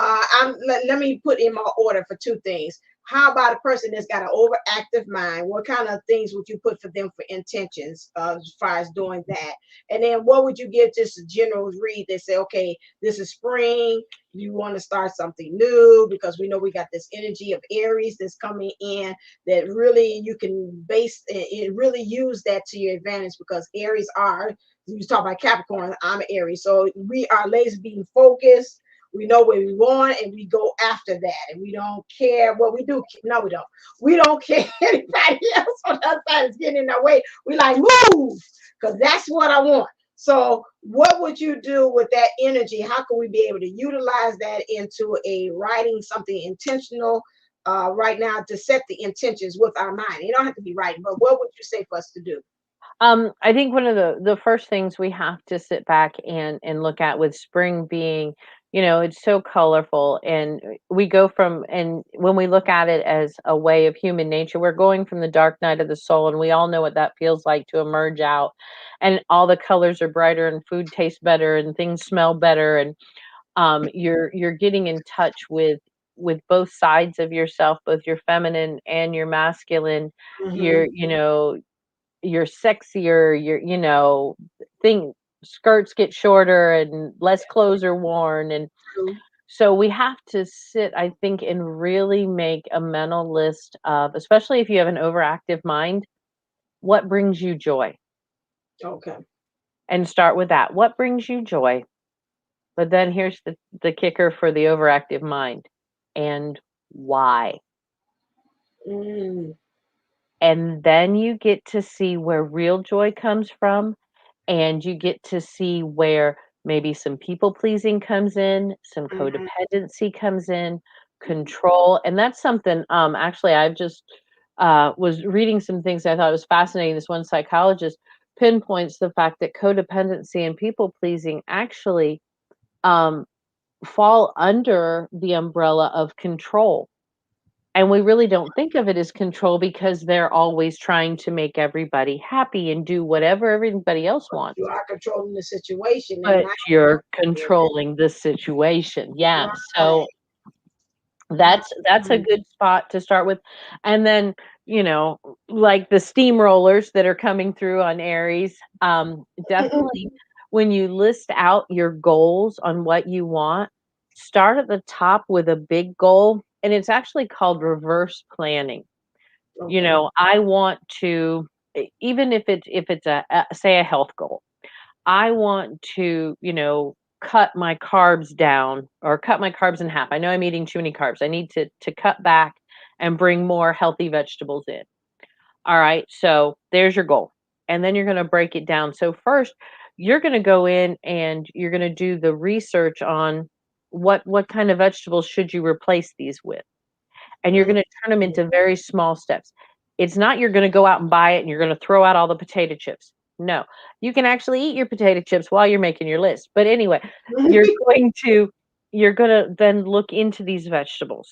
let me put in my order for two things. How about a person that's got an overactive mind? What kind of things would you put for them for intentions as far as doing that? And then what would you give just a general read that say, okay, this is spring, you want to start something new because we know we got this energy of Aries that's coming in that really you can base it, really use that to your advantage because Aries are, you talk about Capricorn, I'm Aries. So we are lazy being focused. We know what we want and we go after that. And we don't care what we do. No, we don't. We don't care anybody else on the other side is getting in our way. We like move because that's what I want. So, what would you do with that energy? How can we be able to utilize that into a writing something intentional right now to set the intentions with our mind? You don't have to be writing, but what would you say for us to do? I think one of the first things we have to sit back and look at with spring being, it's so colorful and we go from and when we look at it as a way of human nature, we're going from the dark night of the soul and we all know what that feels like to emerge out and all the colors are brighter and food tastes better and things smell better and you're getting in touch with both sides of yourself, both your feminine and your masculine. Mm-hmm. You're sexier, thing skirts get shorter and less clothes are worn and True. So we have to sit, I think, and really make a mental list of, especially if you have an overactive mind, what brings you joy? Okay. And start with that. What brings you joy? But then here's the kicker for the overactive mind. And why? Mm. And then you get to see where real joy comes from, and you get to see where maybe some people pleasing comes in, some Mhm. codependency comes in, control. And that's something, actually, I've just was reading some things I thought was fascinating. This one psychologist pinpoints the fact that codependency and people pleasing actually um, fall under the umbrella of control. And we really don't think of it as control because they're always trying to make everybody happy and do whatever everybody else wants. You are controlling the situation and But not you're controlling it. controlling the situation. Yeah. Right. So that's a Mhm. good spot to start with. And then, you know, like the steamrollers that are coming through on Aries, definitely when you list out your goals on what you want, start at the top with a big goal. And it's actually called reverse planning. You Okay. know, I want to, even if it's a say a health goal, I want to, cut my carbs down or cut my carbs in half. I know I'm eating too many carbs. I need to cut back and bring more healthy vegetables in. All right, so there's your goal. And then you're going to break it down. So first, you're going to go in and you're going to do the research on what kind of vegetables should you replace these with, and you're Mhm. gonna turn them into very small steps. It's not you're gonna go out and buy it and you're gonna throw out all the potato chips. No, you can actually eat your potato chips while you're making your list. But anyway, you're going to you're gonna then look into these vegetables,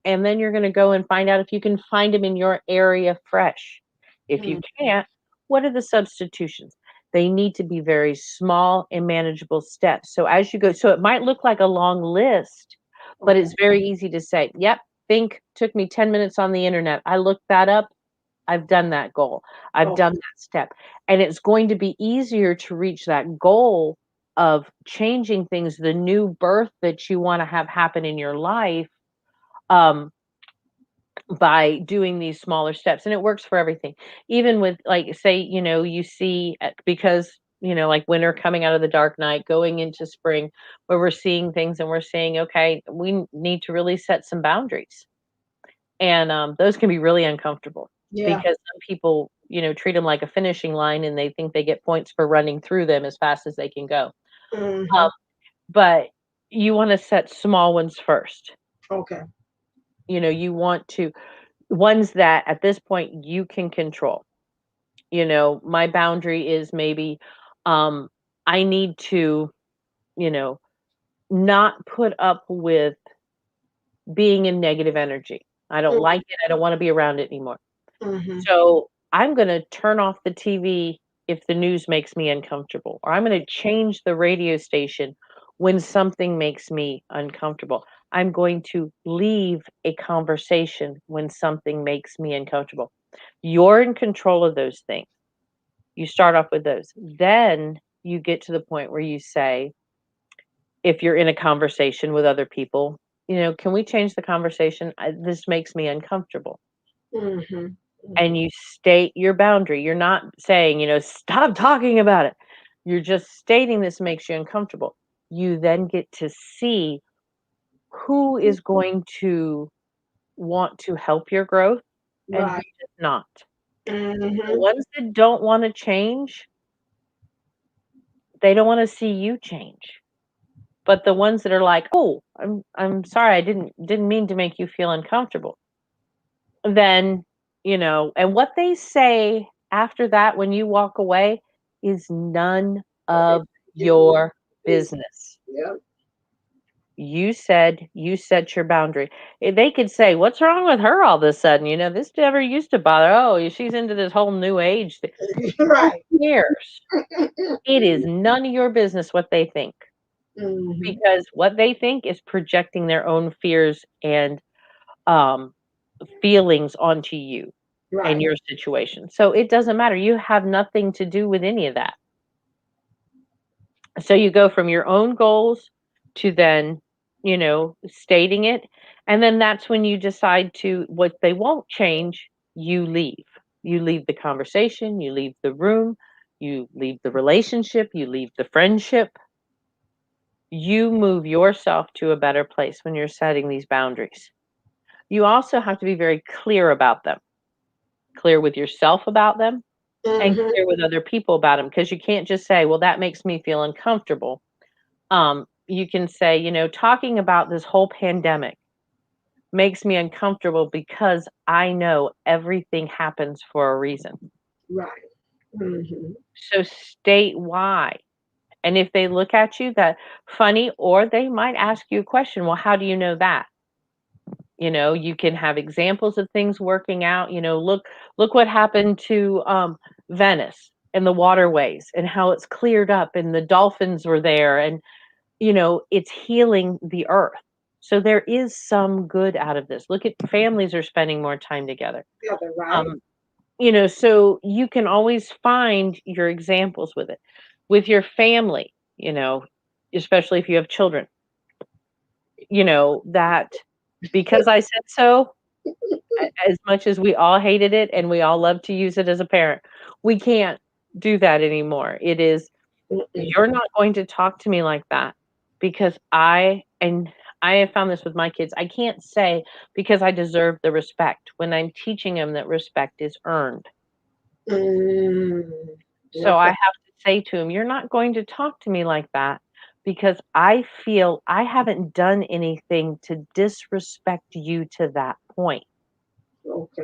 and then you're gonna go and find out if you can find them in your area fresh. If you Mhm. can't, what are the substitutions? They need to be very small and manageable steps. So as you go, so it might look like a long list, but Okay. it's very easy to say, yep, think took me 10 minutes on the internet. I looked that up. I've done that goal. I've done Okay. that step. And it's going to be easier to reach that goal of changing things, the new birth that you want to have happen in your life, um, by doing these smaller steps. And it works for everything. Even with, like, say, you see, because, like winter coming out of the dark night, going into spring, where we're seeing things and we're saying, okay, we need to really set some boundaries. And those can be really uncomfortable Yeah. because some people, treat them like a finishing line and they think they get points for running through them as fast as they can go. Hmm. But you want to set small ones first. Okay. You want to, ones that at this point you can control. My boundary is maybe um, I need to, you know, not put up with being in negative energy. I don't like it. I don't want to be around it anymore. Mm-hmm. So I'm going to turn off the TV if the news makes me uncomfortable, or I'm going to change the radio station when something makes me uncomfortable. I'm going to leave a conversation when something makes me uncomfortable. You're in control of those things. You start off with those. Then you get to the point where you say, if you're in a conversation with other people, can we change the conversation? This makes me uncomfortable. Mm-hmm. And Hmm. you state your boundary. You're not saying, stop talking about it. You're just stating this makes you uncomfortable. You then get to see who is going to want to help your growth and who Right. does not. The Mm-hmm. ones that don't want to change, they don't want to see you change. But the ones that are like, "Oh, I'm sorry, I didn't mean to make you feel uncomfortable." Then, and what they say after that when you walk away is none Okay. of Business. your business. Yeah. You said you set your boundary. They could say, "What's wrong with her all of a sudden? This never used to bother. Oh, she's into this whole new age thing." Who Right. cares? It is none of your business what they think, Mm-hmm. because what they think is projecting their own fears and um, feelings onto you and Right. your situation. So it doesn't matter. You have nothing to do with any of that. So you go from your own goals to then stating it. And then that's when you decide to, what they won't change, you leave. You leave the conversation, you leave the room, you leave the relationship, you leave the friendship. You move yourself to a better place when you're setting these boundaries. You also have to be very clear about them, clear with yourself about them, and Mm-hmm. clear with other people about them, because you can't just say, well, that makes me feel uncomfortable. You can say, talking about this whole pandemic makes me uncomfortable because I know everything happens for a reason. Right. Mm-hmm. So state why. And if they look at you that funny, or they might ask you a question, well, how do you know that? You can have examples of things working out. Look what happened to Venice and the waterways, and how it's cleared up, and the dolphins were there, and it's healing the earth. So there is some good out of this. Look at, families are spending more time together. Together, right? Um, so you can always find your examples with it. With your family, especially if you have children, that because I said so, as much as we all hated it and we all love to use it as a parent, we can't do that anymore. It is, Mm-mm. you're not going to talk to me like that, because I have found this with my kids. I can't say because I deserve the respect when I'm teaching them that respect is earned. Mm. So I Okay. have to say to them, you're not going to talk to me like that, because I feel I haven't done anything to disrespect you to that point. Okay.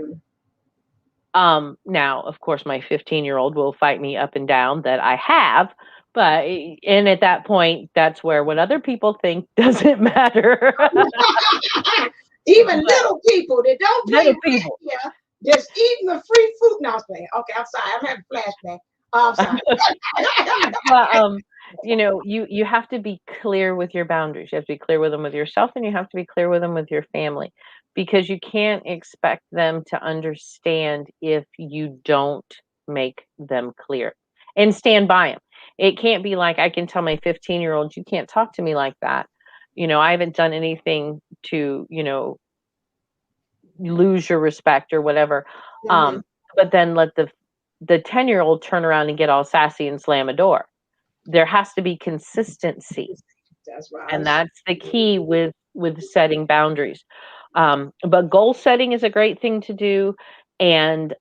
Now, of course, my 15-year-old will fight me up and down that I have, but and at that point, that's where what other people think doesn't matter. Even But little people that don't play little rent people. here, just eating the free food. No, I'm playing. Okay, I'm sorry. I'm having a flashback. I'm sorry. But you have to be clear with your boundaries. You have to be clear with them with yourself, and you have to be clear with them with your family, because you can't expect them to understand if you don't make them clear and stand by them. It can't be like, I can tell my 15-year-old, you can't talk to me like that. I haven't done anything to, lose your respect or whatever. Mhm. But then let the 10-year-old turn around and get all sassy and slam a door. There has to be consistency, That's and right. that's the key with setting boundaries. But goal setting is a great thing to do, and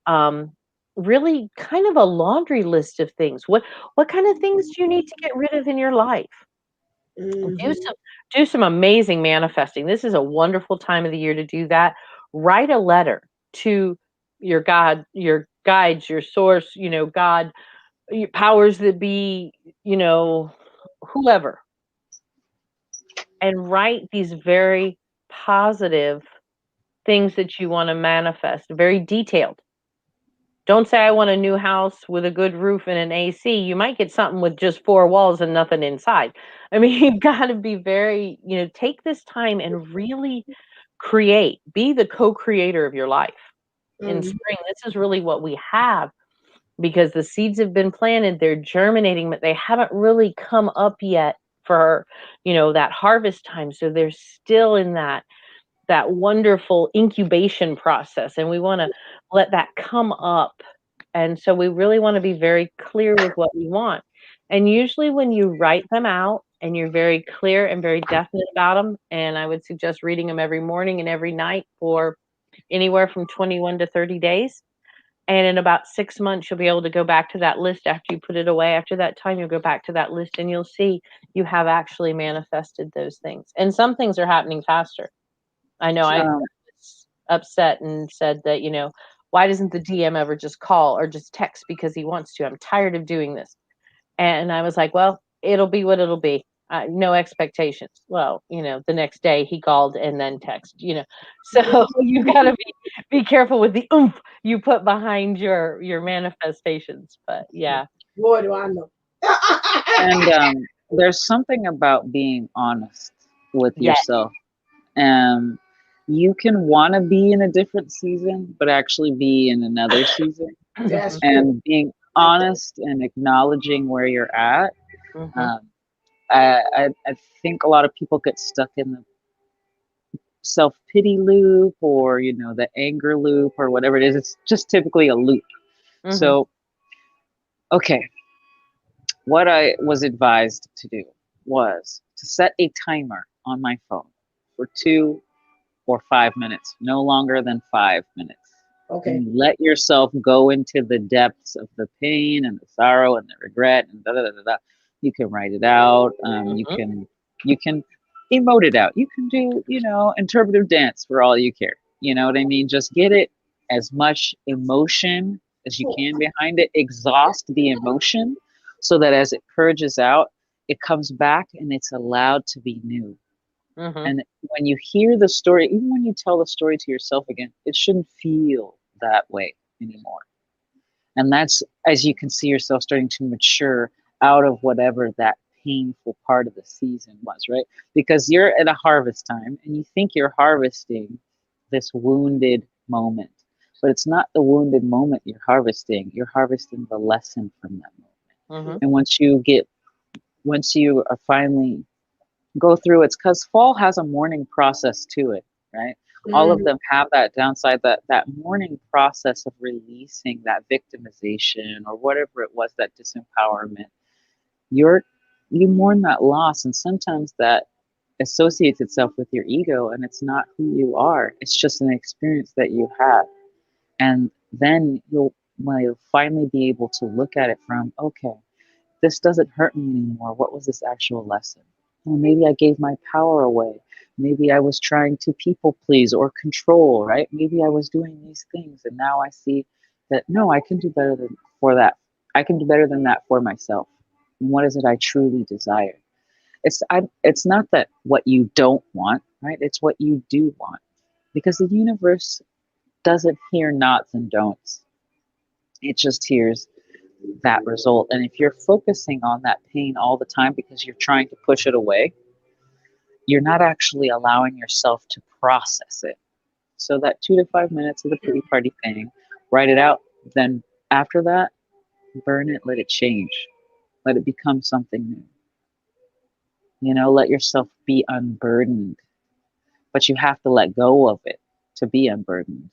really kind of a laundry list of things. What kind of things do you need to get rid of in your life? Do Mhm. some do some amazing manifesting. This is a wonderful time of the year to do that. Write a letter to your God, your guides, your source, God, your powers that be, whoever, and write these very positive things that you want to manifest, very detailed. Don't say, I want a new house with a good roof and an AC. You might get something with just four walls and nothing inside. I mean, you've got to be very, take this time and really create, be the co creator of your life. In Mhm. spring, this is really what we have, because the seeds have been planted, they're germinating, but they haven't really come up yet for, that harvest time. So they're still in that wonderful incubation process, and we want to let that come up. And so we really want to be very clear with what we want. And usually when you write them out and you're very clear and very definite about them, and I would suggest reading them every morning and every night for anywhere from 21 to 30 days. And in about 6 months, you'll be able to go back to that list after you put it away. After that time, you'll go back to that list and you'll see you have actually manifested those things. And some things are happening faster. I know I Um, was upset and said that, why doesn't the DM ever just call or just text because he wants to? I'm tired of doing this. And I was like, well, it'll be what it'll be. No expectations. Well, the next day he called and then text, So you got to be careful with the oomph you put behind your manifestations. But yeah. Boy, do I know. and there's something about being honest with Yeah. yourself. Um, you can want to be in a different season, but actually be in another season. That's true. And being Like that. honest and acknowledging where you're at. Mhm. Um, I think a lot of people get stuck in the self-pity loop, or the anger loop, or whatever it is. It's just typically a loop. Mm-hmm. So, okay, what I was advised to do was to set a timer on my phone for 2 or 5 minutes, no longer than 5 minutes. Okay. And let yourself go into the depths of the pain and the sorrow and the regret and da da da da. Da. You can write it out. You can emote it out. You can do interpretive dance for all you care. You know what I mean? Just get it as much emotion as you can behind it. Exhaust the emotion so that as it purges out, it comes back and it's allowed to be new. Mm-hmm. And when you hear the story, even when you tell the story to yourself again, it shouldn't feel that way anymore. And that's as you can see yourself starting to mature out of whatever that painful part of the season was, right? Because you're at a harvest time and you think you're harvesting this wounded moment. But it's not the wounded moment you're harvesting the lesson from that moment. Mm-hmm. And once you are finally go through, it's because fall has a mourning process to it, right? All of Mm, them have that downside, that mourning process of releasing that victimization or whatever it was, that disempowerment. You're you mourn that loss, and sometimes that associates itself with your ego, and it's not who you are. It's just an experience that you had. And then you'll finally be able to look at it from, okay, this doesn't hurt me anymore. What was this actual lesson? Well, maybe I gave my power away. Maybe I was trying to people please or control, right? Maybe I was doing these things, and now I see that no, I can do better than for that. I can do better than that for myself. And what is it I truly desire? It's not that what you don't want, right? It's what you do want, because the universe doesn't hear nots and don'ts. It just hears that result. And if you're focusing on that pain all the time because you're trying to push it away, you're not actually allowing yourself to process it. So that 2 to 5 minutes of the pity party thing, write it out. Then after that, burn it, let it change, let it become something new. Let yourself be unburdened, but you have to let go of it to be unburdened.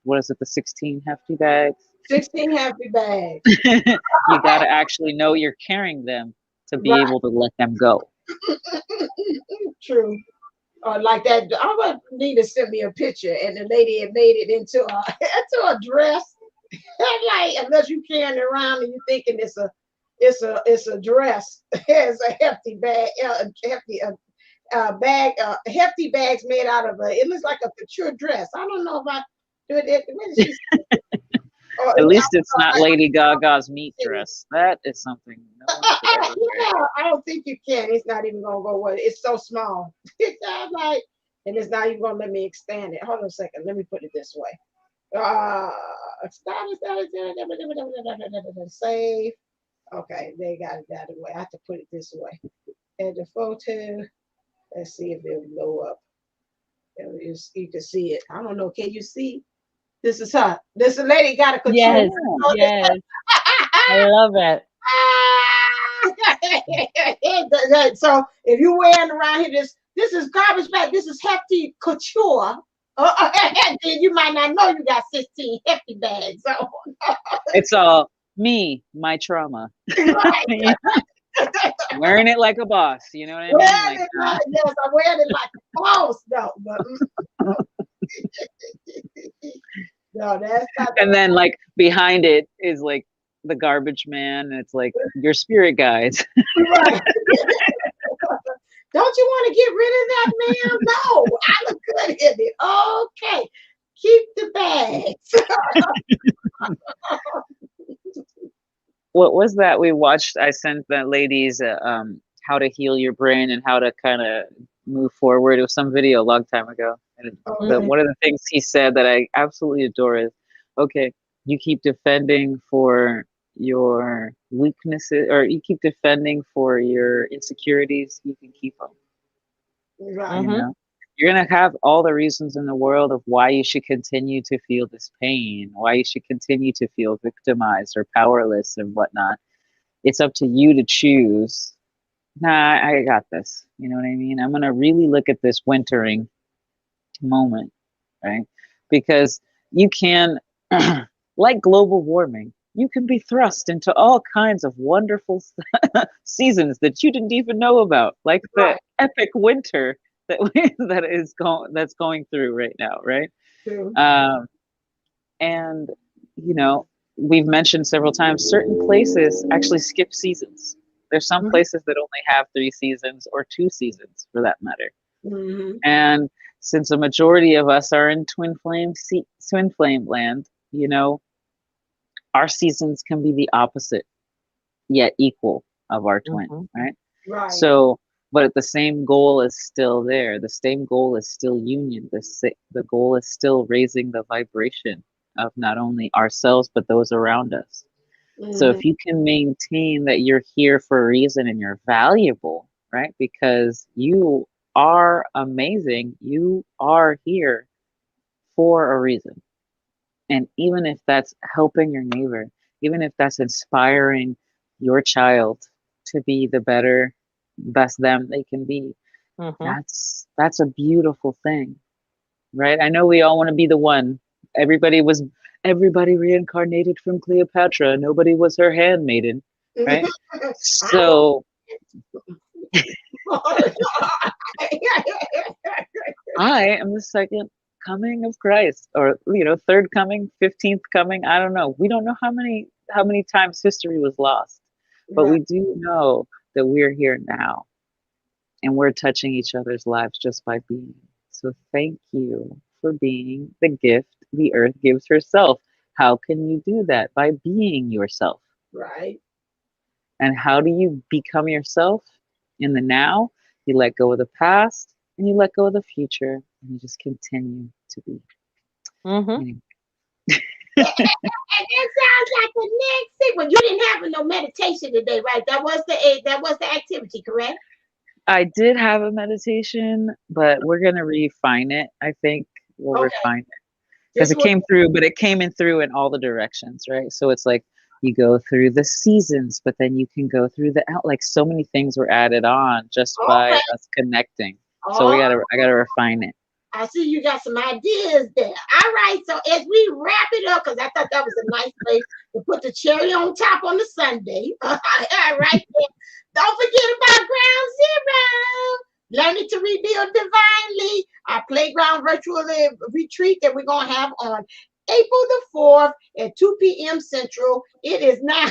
What is it, the 16 hefty bags? 16 happy bags. You got to actually know you're carrying them to be Right. able to let them go. True. Like that. I would need to send me a picture, and the lady had made it into a into a dress. Like, unless you carrying it around and you thinking it's a dress. It's a hefty bag, a hefty bag, hefty bags made out of a. It looks like a couture dress. I don't know if I do it. What did she say? Or, At I least it's not Lady Gaga's meat dress. That is something no one should ever wear. yeah, I don't think you can. It's not even gonna go well. It's so small. I'm like, and it's not even gonna let me expand it. Hold on a second. Let me put it this way. Save. Okay, they got it that way. I have to put it this way. And the photo. Let's see if it'll blow up. You can see it. I don't know. Can you see? This is her. This lady got a couture. Yes. Yeah. Yes. I love it. So if you're wearing around here, this is garbage bag. This is hefty couture. Then you might not know you got 16 hefty bags. So It's all me, my trauma. right. Wearing it like a boss. You know what I mean? Wearing Like, it like yes, I'm wearing it like a boss. No, but no, that's not and the then like behind it is like the garbage man. And it's like your spirit guides. right. Don't you want to get rid of that man? No, I look good in it. Okay, keep the bags. What was that we watched? I sent the ladies how to heal your brain and how to kind of move forward. It was some video a long time ago. And Okay. one of the things he said that I absolutely adore is, okay, you keep defending for your weaknesses, or you keep defending for your insecurities, you can keep them. Right. You Mm-hmm. know, you're going to have all the reasons in the world of why you should continue to feel this pain, why you should continue to feel victimized or powerless and whatnot. It's up to you to choose. Nah, I got this. You know what I mean? I'm going to really look at this wintering moment, right? Because you can, like global warming, you can be thrust into all kinds of wonderful seasons that you didn't even know about, like the Right. epic winter that that's going through right now, right? True. Um, and you know, we've mentioned several times certain places actually skip seasons. There's some Mhm. places that only have 3 seasons or 2 seasons for that matter. Mhm. And since a majority of us are in twin flame land, our seasons can be the opposite yet equal of our twin, Mhm. right? Right. So, but the same goal is still there. The same goal is still union. The goal is still raising the vibration of not only ourselves but those around us. So Mhm. if you can maintain that you're here for a reason and you're valuable, right? Because you are amazing. You are here for a reason. And even if that's helping your neighbor, even if that's inspiring your child to be the best them they can be, Mhm. that's a beautiful thing, right? I know we all want to be the one. Everybody reincarnated from Cleopatra. Nobody was her handmaiden, right? I want. So I am the second coming of Christ, or third coming, 15th coming. I don't know. We don't know how many times history was lost, but Right. we do know that we're here now, and we're touching each other's lives just by being. So thank you for being the gift the earth gives herself. How can you do that? By being yourself. Right. And how do you become yourself in the now? You let go of the past and you let go of the future and you just continue to be. Mhm. Anyway, And that sounds like the next thing. Well, you didn't have no meditation today, right? That was the activity, correct? I did have a meditation, but we're going to refine it. I think we'll Okay. refine it because This it was came through, but it came in through in all the directions, right? So it's like you go through the seasons, but then you can go through like so many things were added on just by okay. us connecting. So Oh, I got to refine it. I see you got some ideas there. All right. So as we wrap it up, because I thought that was a nice way to put the cherry on top on the Sunday. All right. Don't forget about Ground Zero. Learning to rebuild divinely. Our playground virtual retreat that we're gonna have on April the 4th at 2 p.m. Central. It is now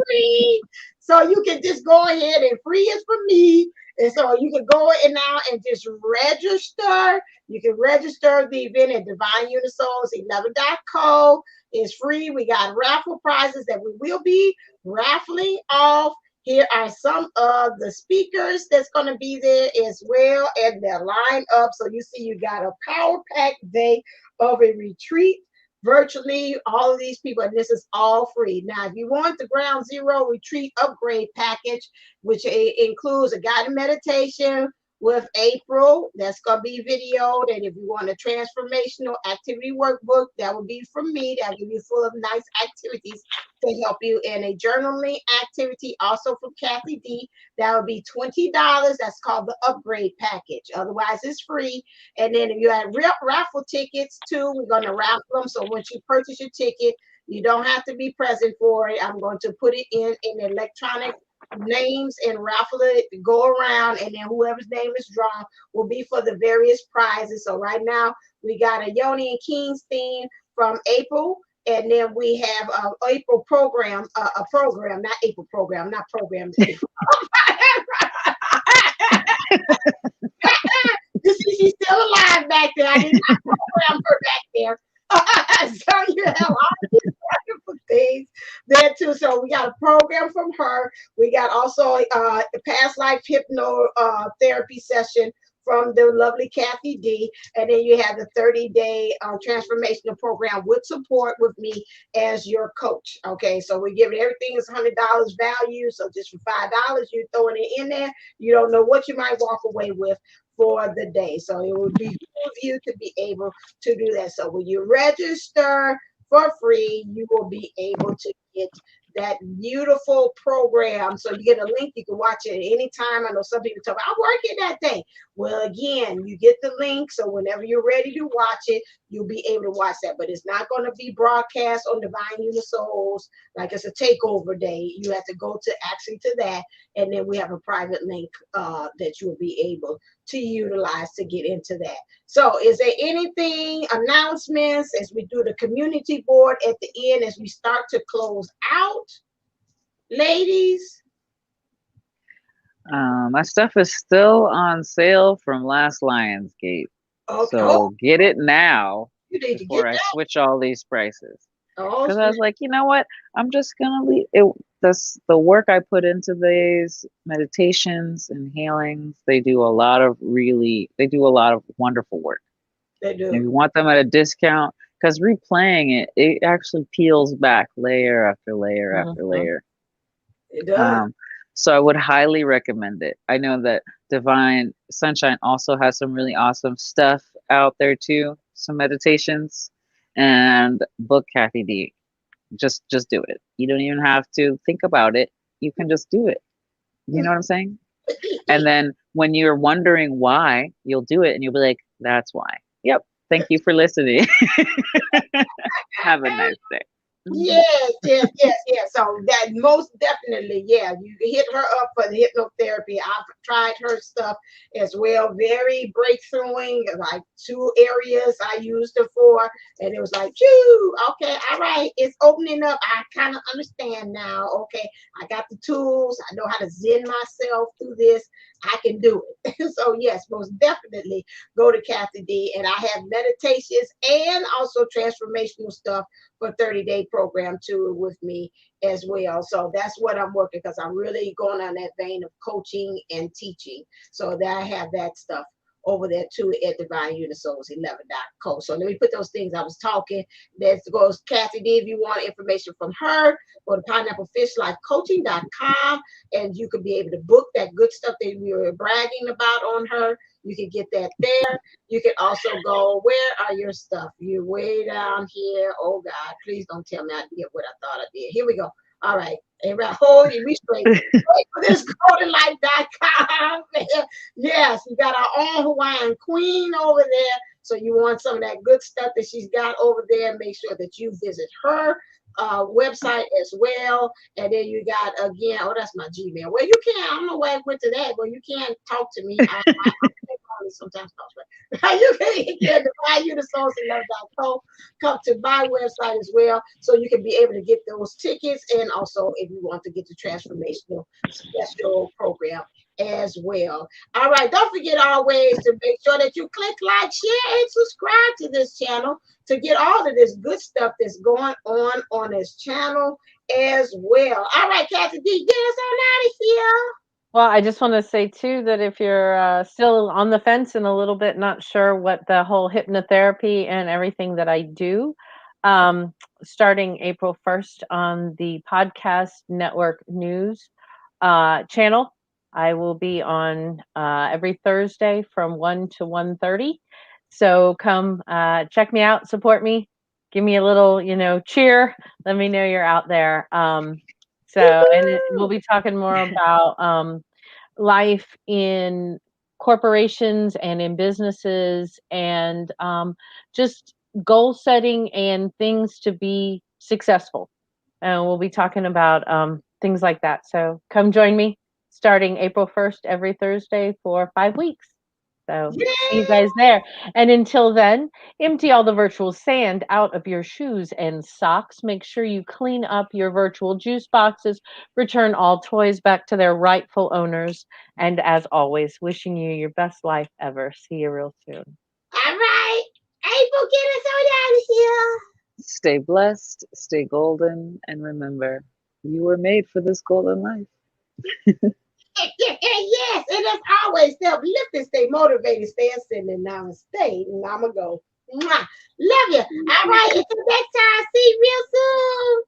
free. So you can just go ahead and free is for me. And so you can go in now and just register. You can register the event at Divine Unisouls 11.co. It's free. We got raffle prizes that we will be raffling off. Here are some of the speakers that's going to be there as well, and they're lined up. So you see, you got a power pack day of a retreat virtually, all of these people, and this is all free. Now, if you want the Ground Zero Retreat Upgrade Package, which includes a guided meditation with April, that's going to be videoed. And if you want a transformational activity workbook, that will be from me. That will be full of nice activities to help you. And a journaling activity also from Kathy D. That will be $20. That's called the upgrade package. Otherwise, it's free. And then if you have raffle tickets too, we're going to raffle them. So once you purchase your ticket, you don't have to be present for it. I'm going to put it in electronic names and raffle it, go around, and then whoever's name is drawn will be for the various prizes. So right now we got a Yoni and Kings theme from April. And then we have April program, a program, not April program, not program. April. You see, she's still alive back there. I did not program her back there. So you have all these wonderful things there too. So we got a program from her. We got also a past life hypno therapy session from the lovely Kathy D. And then you have the 30-day transformational program with support with me as your coach. Okay, so we give it everything is $100 value. So just for $5, you're throwing it in there. You don't know what you might walk away with for the day. So it would be cool of you to be able to do that. So when you register for free, you will be able to get that beautiful program. So you get a link, you can watch it at any time. I know some people talk, I'm working that day. Well, again, you get the link, so whenever you're ready to watch it, you'll be able to watch that. But it's not going to be broadcast on Divine Unisouls like it's a takeover day. You have to go to actually to that, and then we have a private link that you will be able to utilize to get into that. So, is there anything announcements as we do the community board at the end as we start to close out, ladies? My stuff is still on sale from last Lionsgate. Okay. Oh, So get it now you need to get before I that. switch all these prices. Oh, Because I was like, you know what? I'm just gonna leave it. This the work I put into these meditations and healings. They do a lot of wonderful work. they And if do. you want them at a discount, because replaying it, it actually peels back layer after layer after Mhm. layer. It does. Um, so I would highly recommend it. I know that Divine Sunshine also has some really awesome stuff out there too, some meditations, and book Kathy D. Just do it. You don't even have to think about it. You can just do it. You know what I'm saying? And then when you're wondering why, you'll do it and you'll be like, that's why. Yep. Thank you for listening. Have a nice day. Mhm. Yes, yes, yes, yes. So that most definitely, yeah, you can hit her up for the hypnotherapy. I've tried her stuff as well. Very breakthroughing, like two areas I used it for, and it was like, phew, okay, all right, it's opening up. I kind of understand now. Okay, I got the tools. I know how to zen myself through this. I can do it. So yes, most definitely go to Kathy D. And I have meditations and also transformational stuff for 30-day program too with me as well. So that's what I'm working because I'm really going on that vein of coaching and teaching. So that I have that stuff over there too at Divine Unisouls 11.co. So let me put those things I was talking. That goes Kathy D. If you want information from her, go to pineapplefishlifecoaching.com and you could be able to book that good stuff that we were bragging about on her. You can get that there. You can also go, where are your stuff? You're way down here. Oh God, please don't tell me I did what I thought I did. Here we go. All right. Everybody hold you. We straight. Wait for this goldenlife.com. Yes, we got our own Hawaiian queen over there. So you want some of that good stuff that she's got over there. Make sure that you visit her website as well. And then you got again, oh, that's my Gmail. Well, you can. I don't know why I went to that, but you can talk to me. I sometimes talk you can get Divine Unisouls 11.co. Come to my website as well, so you can be able to get those tickets, and also if you want to get the transformational special program as well. All right, don't forget always to make sure that you click like, share, and subscribe to this channel to get all of this good stuff that's going on this channel as well. All right, Kathy D, get us on out of here. Well, I just want to say too that if you're still on the fence and a little bit not sure what the whole hypnotherapy and everything that I do, um, starting April 1st on the Podcast Network News channel, I will be on every Thursday from 1 to 1:30. So come check me out, support me, give me a little, cheer. Let me know you're out there. And we'll be talking more about life in corporations and in businesses and just goal setting and things to be successful. And we'll be talking about things like that. So come join me starting April 1st every Thursday for 5 weeks. So see you Yeah. guys there. And until then, empty all the virtual sand out of your shoes and socks. Make sure you clean up your virtual juice boxes. Return all toys back to their rightful owners. And as always, wishing you your best life ever. See you real soon. All right. April, get us on out of here. Stay blessed, stay golden, and remember, you were made for this golden life. Yes, and as always, stay uplifted, stay motivated, stay ascending. Namaste, and I'ma go. Mwah. Love you. All right, until next time, see you real soon.